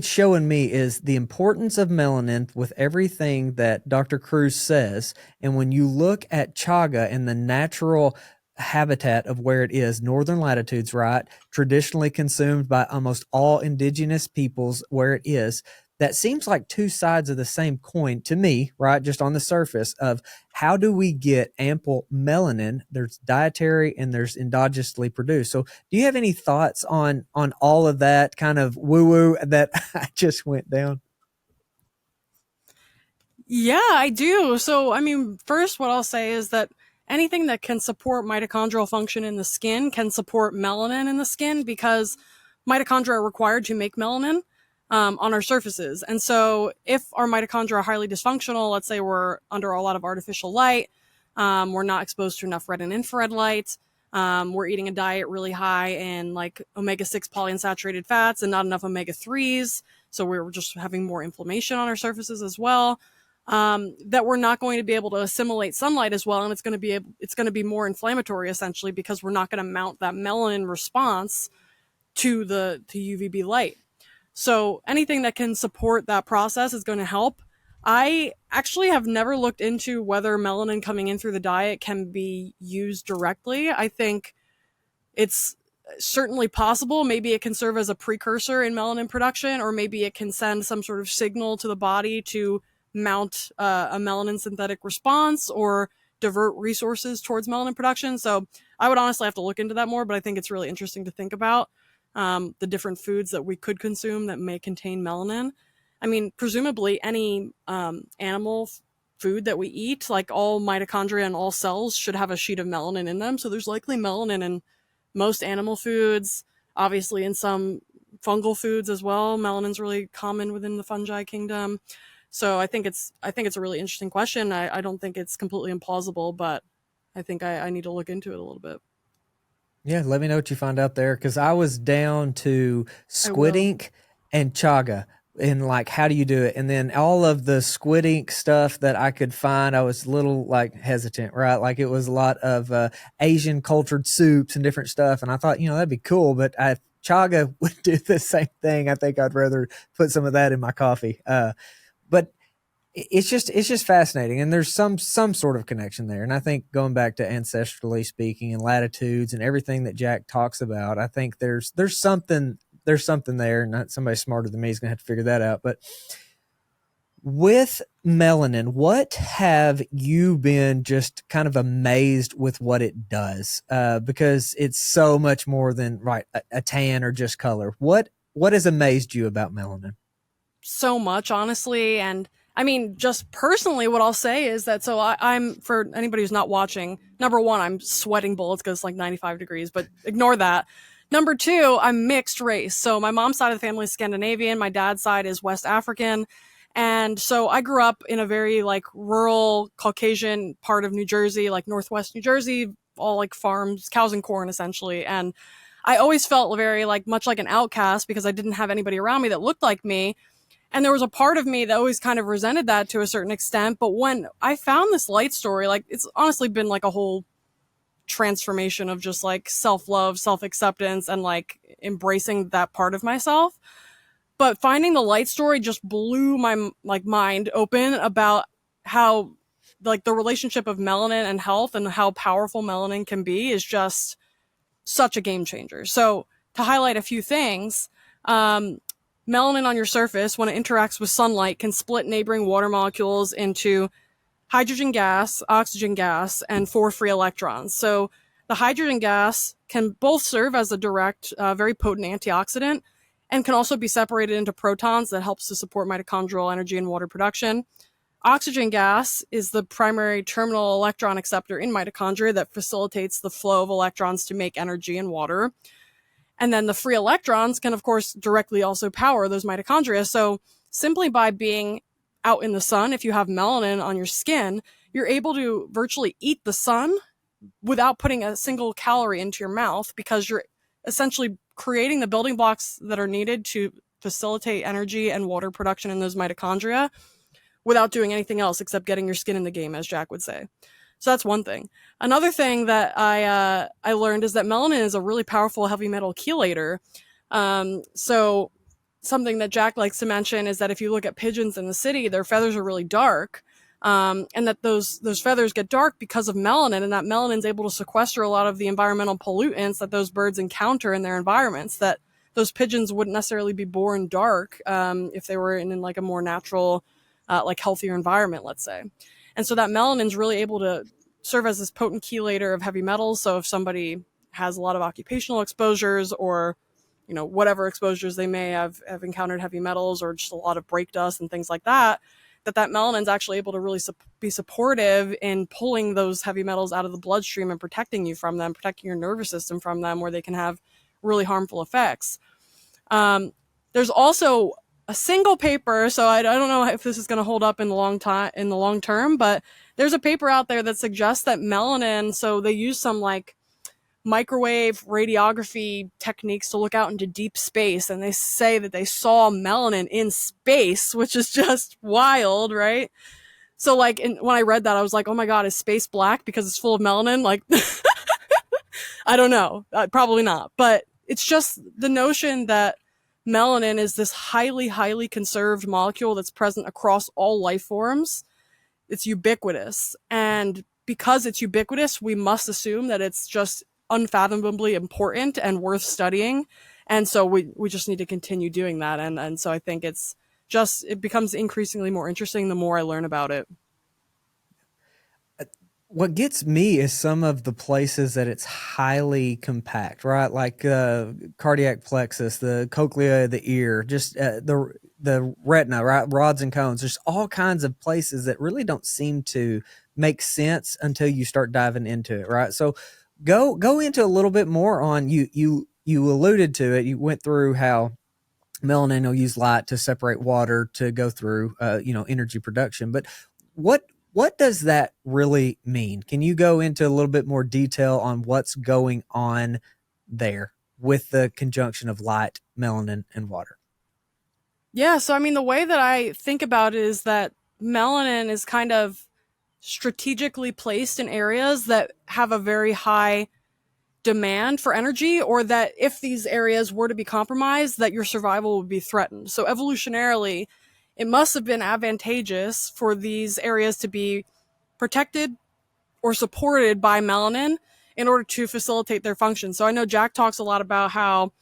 showing me is the importance of melanin with everything that Dr. Kruse says. And when you look at chaga and the natural habitat of where it is, northern latitudes, right, traditionally consumed by almost all indigenous peoples where it is, that seems like two sides of the same coin to me, right? Just on the surface of how do we get ample melanin? There's dietary and there's endogenously produced. So do you have any thoughts on all of that kind of woo-woo that I just went down? Yeah, I do. So, I mean, first, what I'll say is that anything that can support mitochondrial function in the skin can support melanin in the skin, because mitochondria are required to make melanin on our surfaces. And so, if our mitochondria are highly dysfunctional, let's say we're under a lot of artificial light, we're not exposed to enough red and infrared light, we're eating a diet really high in like omega-6 polyunsaturated fats and not enough omega-3s, so we're just having more inflammation on our surfaces as well. That we're not going to be able to assimilate sunlight as well, and it's going to be more inflammatory essentially, because we're not going to mount that melanin response to UVB light. So anything that can support that process is going to help. I actually have never looked into whether melanin coming in through the diet can be used directly. I think it's certainly possible. Maybe it can serve as a precursor in melanin production, or maybe it can send some sort of signal to the body to mount a melanin synthetic response or divert resources towards melanin production. So I would honestly have to look into that more, but I think it's really interesting to think about the different foods that we could consume that may contain melanin. I mean, presumably any animal food that we eat, like all mitochondria and all cells should have a sheet of melanin in them. So there's likely melanin in most animal foods, obviously in some fungal foods as well. Melanin's really common within the fungi kingdom. So I think it's a really interesting question. I don't think it's completely implausible, but I think I need to look into it a little bit. Yeah, let me know what you find out there, because I was down to squid ink and chaga, and like, how do you do it? And then all of the squid ink stuff that I could find, I was a little like hesitant, right? Like it was a lot of Asian cultured soups and different stuff, and I thought, that'd be cool, but chaga would do the same thing. I think I'd rather put some of that in my coffee. But it's just fascinating, and there's some sort of connection there. And I think going back to ancestrally speaking and latitudes and everything that Jack talks about, I think there's something there. Not somebody smarter than me is going to have to figure that out. But with melanin, what have you been just kind of amazed with what it does? Because it's so much more than a tan or just color. What has amazed you about melanin? So much, honestly. And I mean, just personally, what I'll say is that, so I'm, for anybody who's not watching, number one, I'm sweating bullets because it's like 95 degrees, but ignore that. Number two, I'm mixed race. So my mom's side of the family is Scandinavian. My dad's side is West African. And so I grew up in a very like rural Caucasian part of New Jersey, like Northwest New Jersey, all like farms, cows and corn essentially. And I always felt very much like an outcast because I didn't have anybody around me that looked like me. And there was a part of me that always kind of resented that to a certain extent. But when I found this light story, like, it's honestly been like a whole transformation of just like self-love, self-acceptance, and like embracing that part of myself. But finding the light story just blew my like mind open about how like the relationship of melanin and health and how powerful melanin can be is just such a game changer. So to highlight a few things, melanin on your surface, when it interacts with sunlight, can split neighboring water molecules into hydrogen gas, oxygen gas, and 4 free electrons. So the hydrogen gas can both serve as a direct, very potent antioxidant, and can also be separated into protons that helps to support mitochondrial energy and water production. Oxygen gas is the primary terminal electron acceptor in mitochondria that facilitates the flow of electrons to make energy and water. And then the free electrons can, of course, directly also power those mitochondria. So simply by being out in the sun, if you have melanin on your skin, you're able to virtually eat the sun without putting a single calorie into your mouth, because you're essentially creating the building blocks that are needed to facilitate energy and water production in those mitochondria without doing anything else except getting your skin in the game, as Jack would say. So that's one thing. Another thing that I learned is that melanin is a really powerful heavy metal chelator. So something that Jack likes to mention is that if you look at pigeons in the city, their feathers are really dark, and that those feathers get dark because of melanin, and that melanin is able to sequester a lot of the environmental pollutants that those birds encounter in their environments, that those pigeons wouldn't necessarily be born dark if they were in like a more natural, like healthier environment, let's say. And so that melanin is really able to serve as this potent chelator of heavy metals. So if somebody has a lot of occupational exposures, or whatever exposures they may have encountered heavy metals, or just a lot of brake dust and things like that, that melanin is actually able to really be supportive in pulling those heavy metals out of the bloodstream and protecting you from them, protecting your nervous system from them, where they can have really harmful effects. There's also a single paper, so I don't know if this is going to hold up in the long term, but there's a paper out there that suggests that melanin, so they use some like microwave radiography techniques to look out into deep space, and they say that they saw melanin in space, which is just wild, right? So like when I read that, I was like, oh my god, is space black because it's full of melanin? Like I don't know, probably not, but it's just the notion that melanin is this highly, highly conserved molecule that's present across all life forms. It's ubiquitous, and because it's ubiquitous, we must assume that it's just unfathomably important and worth studying. And so we just need to continue doing that. And so I think it becomes increasingly more interesting the more I learn about it. What gets me is some of the places that it's highly compact, right? Like cardiac plexus, the cochlea of the ear, just the retina, right? Rods and cones. There's all kinds of places that really don't seem to make sense until you start diving into it, right? So go into a little bit more on you alluded to it. You went through how melanin will use light to separate water to go through energy production, but what does that really mean? Can you go into a little bit more detail on what's going on there with the conjunction of light, melanin, and water? Yeah, so I mean, the way that I think about it is that melanin is kind of strategically placed in areas that have a very high demand for energy, or that if these areas were to be compromised, that your survival would be threatened. So evolutionarily, it must have been advantageous for these areas to be protected or supported by melanin in order to facilitate their function. So I know Jack talks a lot about how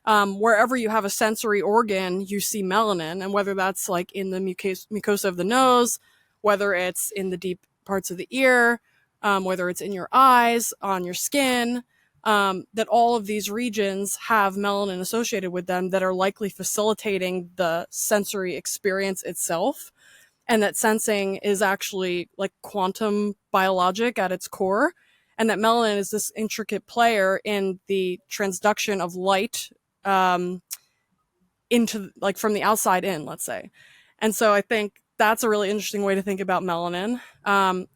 wherever you have a sensory organ, you see melanin, and whether that's like in the mucosa of the nose, whether it's in the deep parts of the ear, whether it's in your eyes, on your skin, that all of these regions have melanin associated with them that are likely facilitating the sensory experience itself. And that sensing is actually like quantum biologic at its core. And that melanin is this intricate player in the transduction of light into, like, from the outside in, let's say. And so I think that's a really interesting way to think about melanin.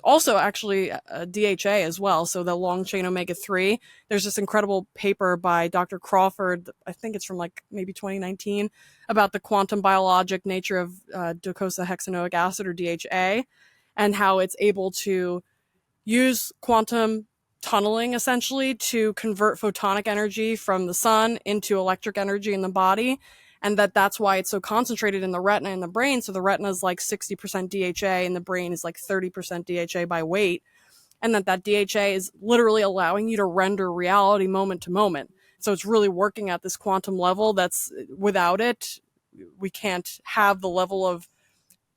Also, actually, DHA as well. So the long chain omega-3. There's this incredible paper by Dr. Crawford. I think it's from like maybe 2019 about the quantum biologic nature of docosahexaenoic acid, or DHA, and how it's able to use quantum tunneling essentially to convert photonic energy from the sun into electric energy in the body, and that's why it's so concentrated in the retina and the brain. So the retina is like 60% DHA and the brain is like 30% DHA by weight, and that DHA is literally allowing you to render reality moment to moment. So it's really working at this quantum level that's, without it, we can't have the level of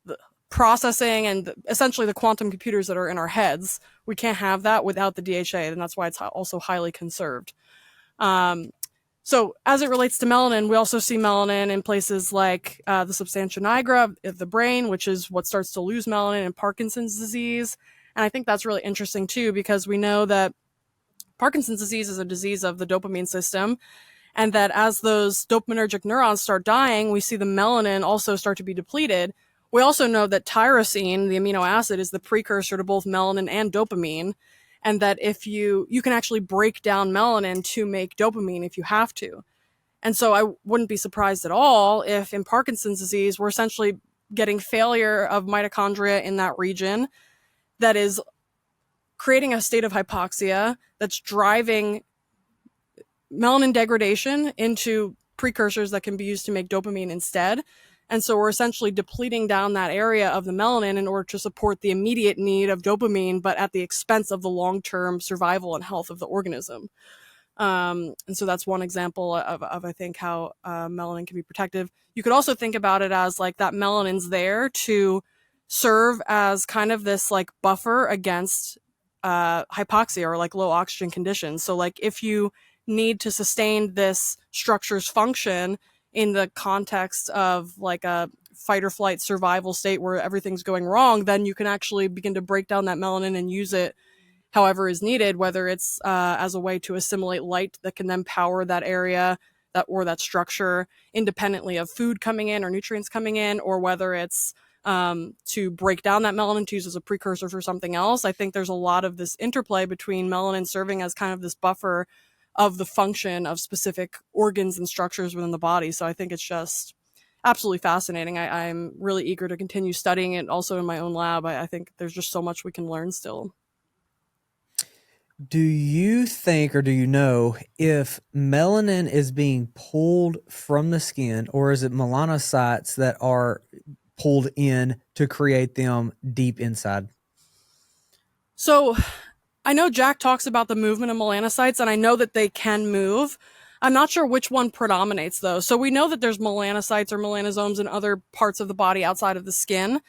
the processing and essentially the quantum computers that are in our heads. We can't have that without the DHA, and that's why it's also highly conserved. So as it relates to melanin, we also see melanin in places like the substantia nigra of the brain, which is what starts to lose melanin in Parkinson's disease. And I think that's really interesting too, because we know that Parkinson's disease is a disease of the dopamine system, and that as those dopaminergic neurons start dying, we see the melanin also start to be depleted. We also know that tyrosine, the amino acid, is the precursor to both melanin and dopamine, and that if you can actually break down melanin to make dopamine if you have to. And so I wouldn't be surprised at all if in Parkinson's disease we're essentially getting failure of mitochondria in that region that is creating a state of hypoxia that's driving melanin degradation into precursors that can be used to make dopamine instead. And so we're essentially depleting down that area of the melanin in order to support the immediate need of dopamine, but at the expense of the long-term survival and health of the organism. And so that's one example of I think, how melanin can be protective. You could also think about it as like that melanin's there to serve as kind of this like buffer against hypoxia, or like low oxygen conditions. So like if you need to sustain this structure's function in the context of like a fight or flight survival state where everything's going wrong, then you can actually begin to break down that melanin and use it however is needed, whether it's as a way to assimilate light that can then power that area or that structure independently of food coming in or nutrients coming in, or whether it's to break down that melanin to use as a precursor for something else. I think there's a lot of this interplay between melanin serving as kind of this buffer of the function of specific organs and structures within the body. So I think it's just absolutely fascinating. I'm really eager to continue studying it also in my own lab. I think there's just so much we can learn still. Do you think, or do you know, if melanin is being pulled from the skin, or is it melanocytes that are pulled in to create them deep inside? So I know Jack talks about the movement of melanocytes, and I know that they can move. I'm not sure which one predominates, though. So we know that there's melanocytes or melanosomes in other parts of the body outside of the skin.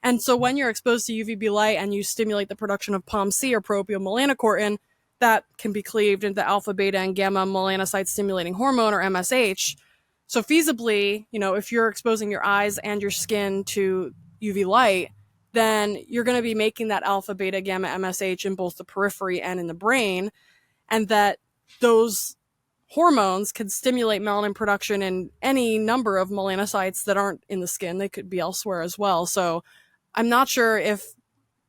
And so when you're exposed to UVB light and you stimulate the production of POMC, or propiomelaanocortin, that can be cleaved into alpha, beta, and gamma melanocyte stimulating hormone, or MSH. So feasibly, if you're exposing your eyes and your skin to UV light, then you're going to be making that alpha, beta, gamma, MSH in both the periphery and in the brain, and that those hormones can stimulate melanin production in any number of melanocytes that aren't in the skin. They could be elsewhere as well. So I'm not sure if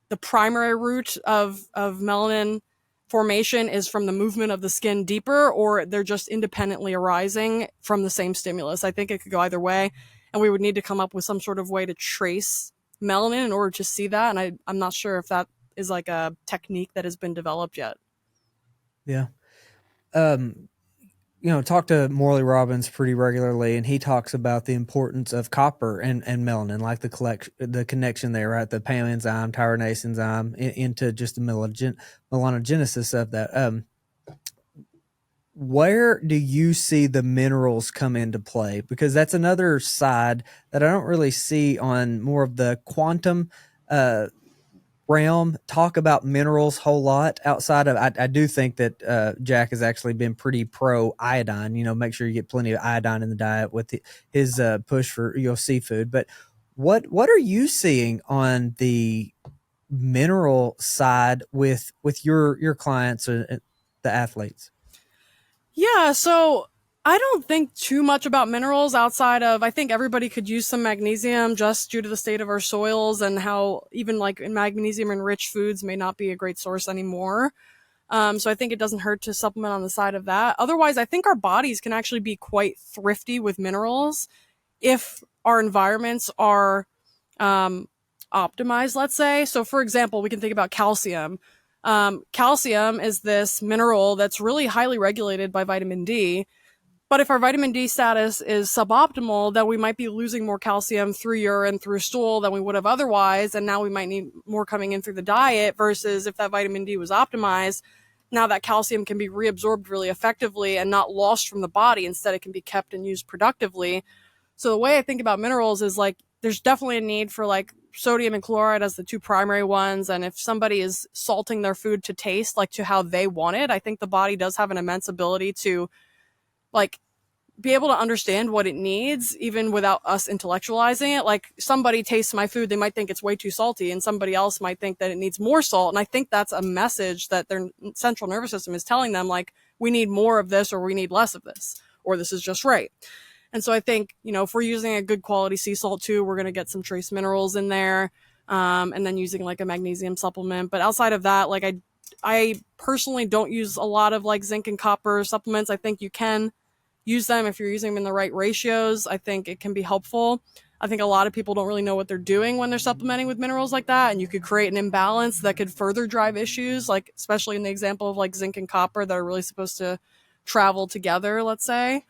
the primary route of melanin formation is from the movement of the skin deeper, or they're just independently arising from the same stimulus. I think it could go either way, and we would need to come up with some sort of way to trace melanin in order to see that. And I'm not sure if that is like a technique that has been developed yet. Yeah. Talk to Morley Robbins pretty regularly, and he talks about the importance of copper and melanin, like the connection there, right? The PAM enzyme, tyrosine enzyme, into just the melanogenesis of that. Where do you see the minerals come into play? Because that's another side that I don't really see on more of the quantum realm. Talk about minerals whole lot outside of, I do think that Jack has actually been pretty pro iodine. Make sure you get plenty of iodine in the diet with his push for seafood. But what are you seeing on the mineral side with your clients, the athletes? Yeah, so I don't think too much about minerals outside of I think everybody could use some magnesium just due to the state of our soils and how even like in magnesium enriched foods may not be a great source anymore. So I think it doesn't hurt to supplement on the side of that. Otherwise, I think our bodies can actually be quite thrifty with minerals if our environments are um, optimized, let's say. So, for example, we can think about calcium. Calcium is this mineral that's really highly regulated by vitamin D. But if our vitamin D status is suboptimal, then we might be losing more calcium through urine, through stool than we would have otherwise. And now we might need more coming in through the diet versus if that vitamin D was optimized, now that calcium can be reabsorbed really effectively and not lost from the body. Instead, it can be kept and used productively. So the way I think about minerals is like there's definitely a need for like sodium and chloride as the two primary ones. And if somebody is salting their food to taste like to how they want it, I think the body does have an immense ability to like be able to understand what it needs even without us intellectualizing it. Like somebody tastes my food, they might think it's way too salty, and somebody else might think that it needs more salt. And I think that's a message that their central nervous system is telling them, like, we need more of this or we need less of this, or this is just right. And so I think, if we're using a good quality sea salt too, we're going to get some trace minerals in there. And then using like a magnesium supplement. But outside of that, like I personally don't use a lot of like zinc and copper supplements. I think you can use them if you're using them in the right ratios. I think it can be helpful. I think a lot of people don't really know what they're doing when they're supplementing with minerals like that, and you could create an imbalance that could further drive issues, like especially in the example of like zinc and copper that are really supposed to travel together, let's say.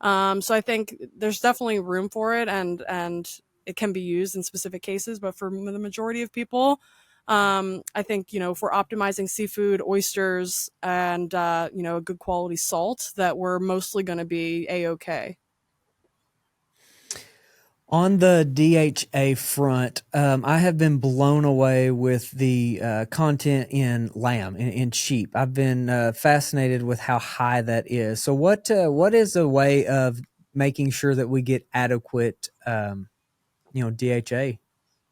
So I think there's definitely room for it, and it can be used in specific cases, but for the majority of people, I think, if we're optimizing seafood, oysters, and, a good quality salt, that we're mostly going to be A-okay. On the DHA front, I have been blown away with the content in lamb, in sheep. I've been fascinated with how high that is. So, what is a way of making sure that we get adequate, DHA?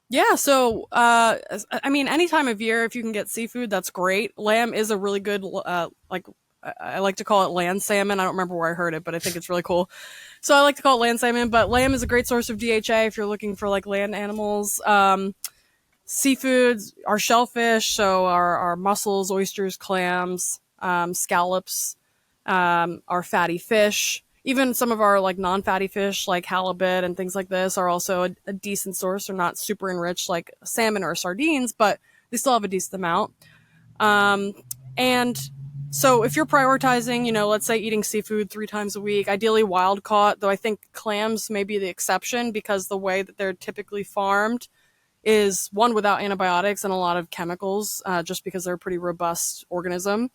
Yeah, so I mean, any time of year, if you can get seafood, that's great. Lamb is a really good, like I like to call it land salmon. I don't remember where I heard it, but I think it's really cool. So I like to call it land salmon. But lamb is a great source of DHA if you're looking for like land animals. Seafoods, our shellfish, so our mussels, oysters, clams, scallops, our fatty fish. Even some of our like non-fatty fish, like halibut and things like this, are also a decent source. They're not super enriched like salmon or sardines, but they still have a decent amount. Um, and so if you're prioritizing, let's say eating seafood 3 times a week, ideally wild caught, though I think clams may be the exception because the way that they're typically farmed is one without antibiotics and a lot of chemicals, just because they're a pretty robust organism.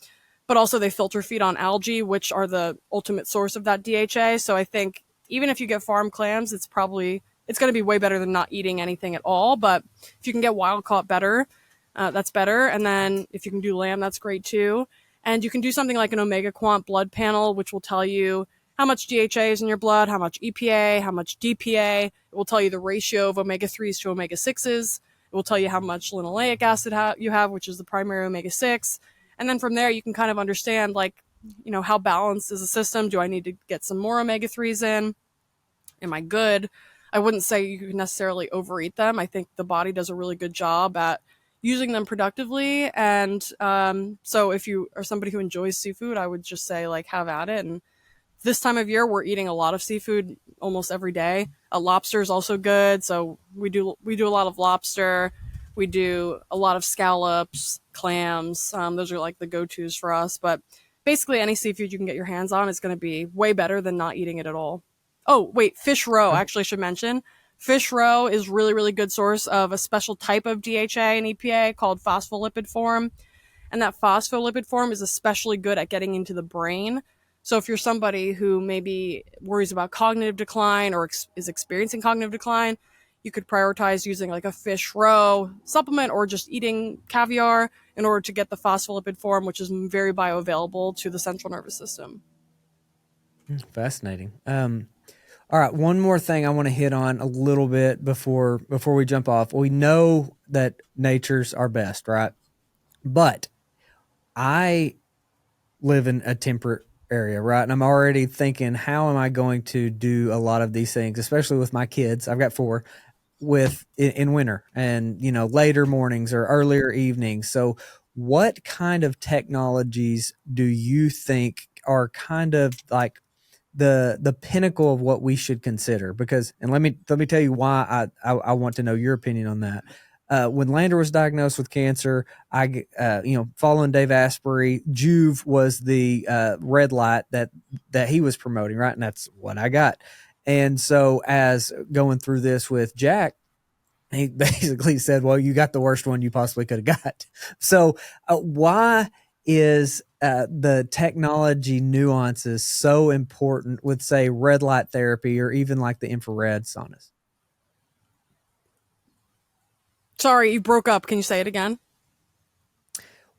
But also they filter feed on algae, which are the ultimate source of that DHA. So I think even if you get farm clams, it's going to be way better than not eating anything at all. But if you can get wild caught better, that's better. And then if you can do lamb, that's great too. And you can do something like an omega quant blood panel, which will tell you how much DHA is in your blood, how much EPA, how much DPA. It will tell you the ratio of omega-3s to omega-6s. It will tell you how much linoleic acid you have, which is the primary omega-6. And then from there, you can kind of understand, like, how balanced is the system? Do I need to get some more omega-3s in? Am I good? I wouldn't say you can necessarily overeat them. I think the body does a really good job at using them productively. And so if you are somebody who enjoys seafood, I would just say, like, have at it. And this time of year, we're eating a lot of seafood almost every day. Lobster is also good. So we do a lot of lobster. We do a lot of scallops, clams. Those are like the go-tos for us. But basically, any seafood you can get your hands on is going to be way better than not eating it at all. Oh, wait, fish roe, actually, I should mention. Fish roe is really, really good source of a special type of DHA and EPA called phospholipid form. And that phospholipid form is especially good at getting into the brain. So if you're somebody who maybe worries about cognitive decline or is experiencing cognitive decline, you could prioritize using like a fish roe supplement or just eating caviar in order to get the phospholipid form, which is very bioavailable to the central nervous system. Fascinating. All right, one more thing I want to hit on a little bit before we jump off. We know that nature's our best, right? But I live in a temperate area, right? And I'm already thinking, how am I going to do a lot of these things, especially with my kids? I've got four with in winter and, later mornings or earlier evenings. So what kind of technologies do you think are kind of like the pinnacle of what we should consider? Because, and let me tell you why I want to know your opinion on that. When Lander was diagnosed with cancer, following Dave Asprey, Juve was the red light that he was promoting, right? And that's what I got. And so, as going through this with Jack, he basically said, well, you got the worst one you possibly could have got. So why is the technology nuances so important with, say, red light therapy or even like the infrared saunas? Sorry, you broke up. Can you say it again?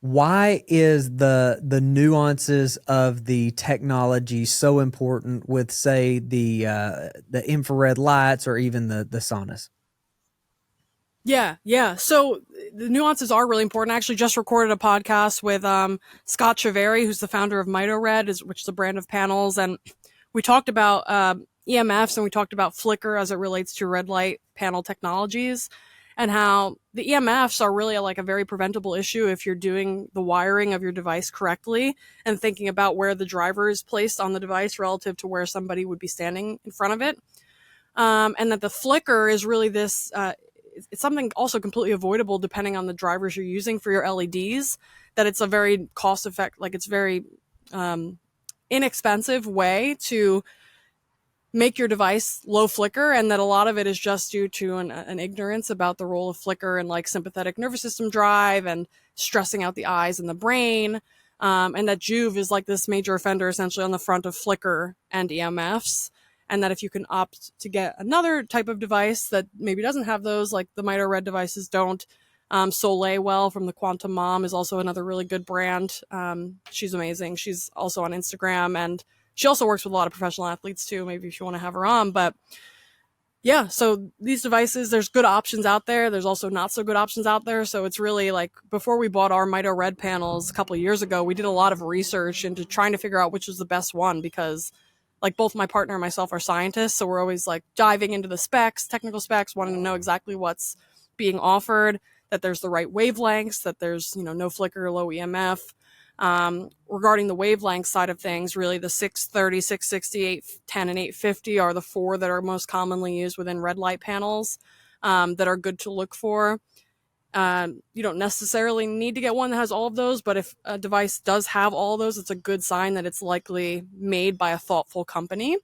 Why is the nuances of the technology so important with, say, the infrared lights or even the saunas? Yeah. So the nuances are really important. I actually just recorded a podcast with Scott Chiaveri, who's the founder of MitoRed, which is a brand of panels, and we talked about EMFs and we talked about flicker as it relates to red light panel technologies, and how the EMFs are really like a very preventable issue if you're doing the wiring of your device correctly and thinking about where the driver is placed on the device relative to where somebody would be standing in front of it. And that the flicker is really this, it's something also completely avoidable depending on the drivers you're using for your LEDs, that it's a very cost effective, like it's very inexpensive way to make your device low flicker, and that a lot of it is just due to an ignorance about the role of flicker and like sympathetic nervous system drive and stressing out the eyes and the brain. And that Juve is like this major offender essentially on the front of flicker and EMFs. And that if you can opt to get another type of device that maybe doesn't have those, like the MitoRed devices don't. Soleil Well from the Quantum Mom is also another really good brand. She's amazing. She's also on Instagram, and she also works with a lot of professional athletes too, maybe if you want to have her on. But yeah, so these devices, there's good options out there. There's also not so good options out there. So it's really like, before we bought our MitoRed panels a couple of years ago, we did a lot of research into trying to figure out which was the best one, because like both my partner and myself are scientists. So we're always like diving into the specs, technical specs, wanting to know exactly what's being offered, that there's the right wavelengths, that there's, no flicker, low EMF. Regarding the wavelength side of things, really the 630, 660, 810, and 850 are the four that are most commonly used within red light panels, that are good to look for. You don't necessarily need to get one that has all of those, but if a device does have all of those, it's a good sign that it's likely made by a thoughtful company.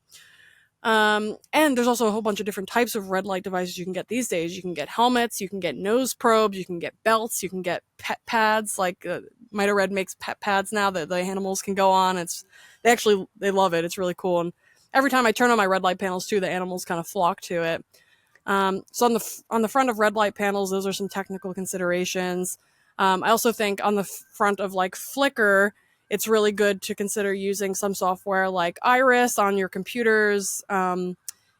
And there's also a whole bunch of different types of red light devices you can get these days. You can get helmets, you can get nose probes, you can get belts, you can get pet pads. Like MitoRed makes pet pads now that the animals can go on. They love it. It's really cool. And every time I turn on my red light panels too, the animals kind of flock to it. So on the front of red light panels, those are some technical considerations. I also think on the front of like flicker, it's really good to consider using some software like Iris on your computers,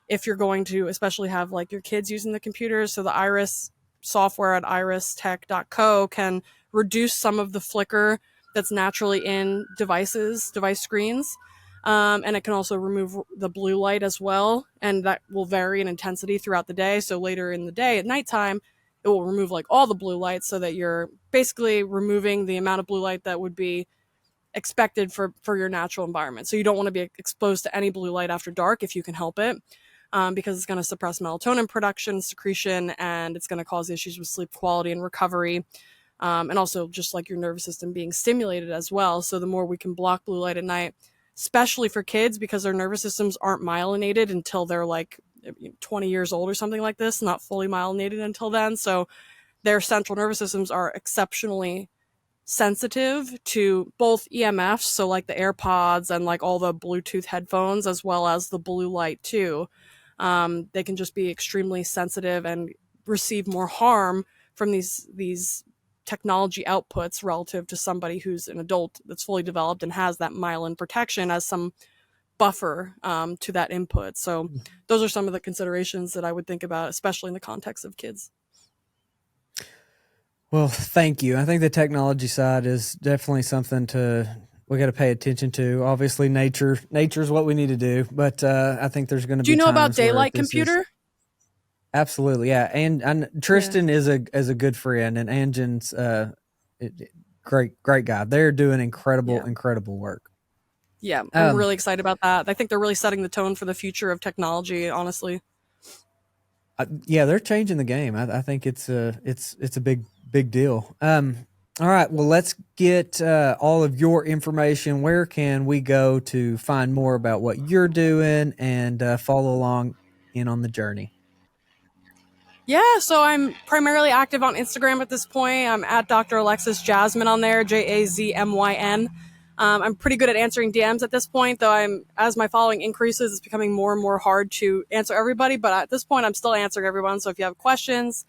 if you're going to especially have like your kids using the computers. So the Iris software at iristech.co can reduce some of the flicker that's naturally in device screens. And it can also remove the blue light as well, and that will vary in intensity throughout the day. So later in the day at nighttime, it will remove like all the blue light, so that you're basically removing the amount of blue light that would be expected for your natural environment. So you don't want to be exposed to any blue light after dark if you can help it, because it's going to suppress melatonin production, secretion, and it's going to cause issues with sleep quality and recovery. And also just like your nervous system being stimulated as well. So the more we can block blue light at night, especially for kids, because their nervous systems aren't myelinated until they're like 20 years old or something like this, not fully myelinated until then. So their central nervous systems are exceptionally sensitive to both EMFs, so like the AirPods and like all the Bluetooth headphones, as well as the blue light too. They can just be extremely sensitive and receive more harm from these technology outputs relative to somebody who's an adult that's fully developed and has that myelin protection as some buffer to that input. So those are some of the considerations that I would think about, especially in the context of kids. Well, thank you. I think the technology side is definitely something to we got to pay attention to. Obviously, nature is what we need to do. But I think there's going to be. Do you know about times where daylight this computer? Absolutely, yeah. And Tristan is a good friend, and Anjan's great guy. They're doing incredible work. Yeah, I'm really excited about that. I think they're really setting the tone for the future of technology, honestly. Yeah, they're changing the game. I think it's a big deal. All right, well, let's get all of your information. Where can we go to find more about what you're doing and follow along in on the journey? Yeah, so I'm primarily active on Instagram at this point. I'm at Dr. Alexis Jasmine on there, JAZMYN. I'm pretty good at answering DMs at this point, though as my following increases, it's becoming more and more hard to answer everybody. But at this point, I'm still answering everyone. So if you have questions,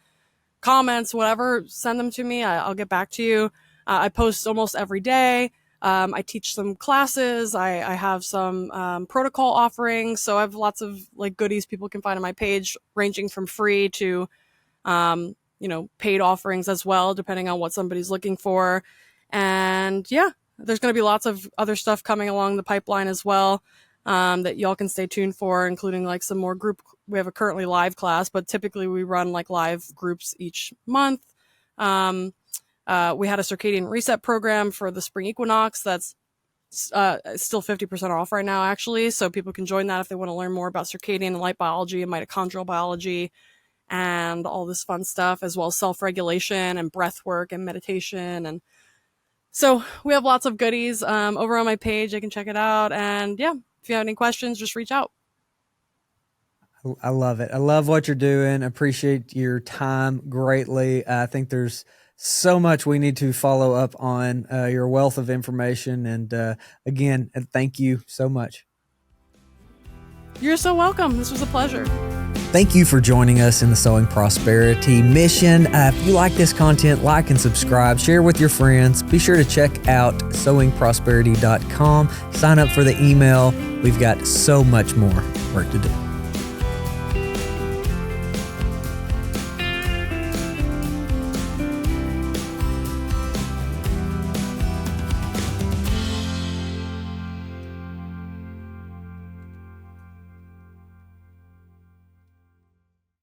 comments, whatever, send them to me. I'll get back to you. I post almost every day. I teach some classes. I have some protocol offerings. So I have lots of like goodies people can find on my page, ranging from free to paid offerings as well, depending on what somebody's looking for. And yeah, there's going to be lots of other stuff coming along the pipeline as well that y'all can stay tuned for, including like some more group. We have a currently live class, but typically we run like live groups each month. We had a circadian reset program for the spring equinox that's still 50% off right now, actually. So people can join that if they want to learn more about circadian and light biology and mitochondrial biology and all this fun stuff, as well as self-regulation and breath work and meditation. And so we have lots of goodies over on my page. You can check it out. And yeah, if you have any questions, just reach out. I love it. I love what you're doing. Appreciate your time greatly. I think there's so much we need to follow up on your wealth of information. And again, thank you so much. You're so welcome. This was a pleasure. Thank you for joining us in the Sowing Prosperity mission. If you like this content, like and subscribe, share with your friends. Be sure to check out sowingprosperity.com. Sign up for the email. We've got so much more work to do.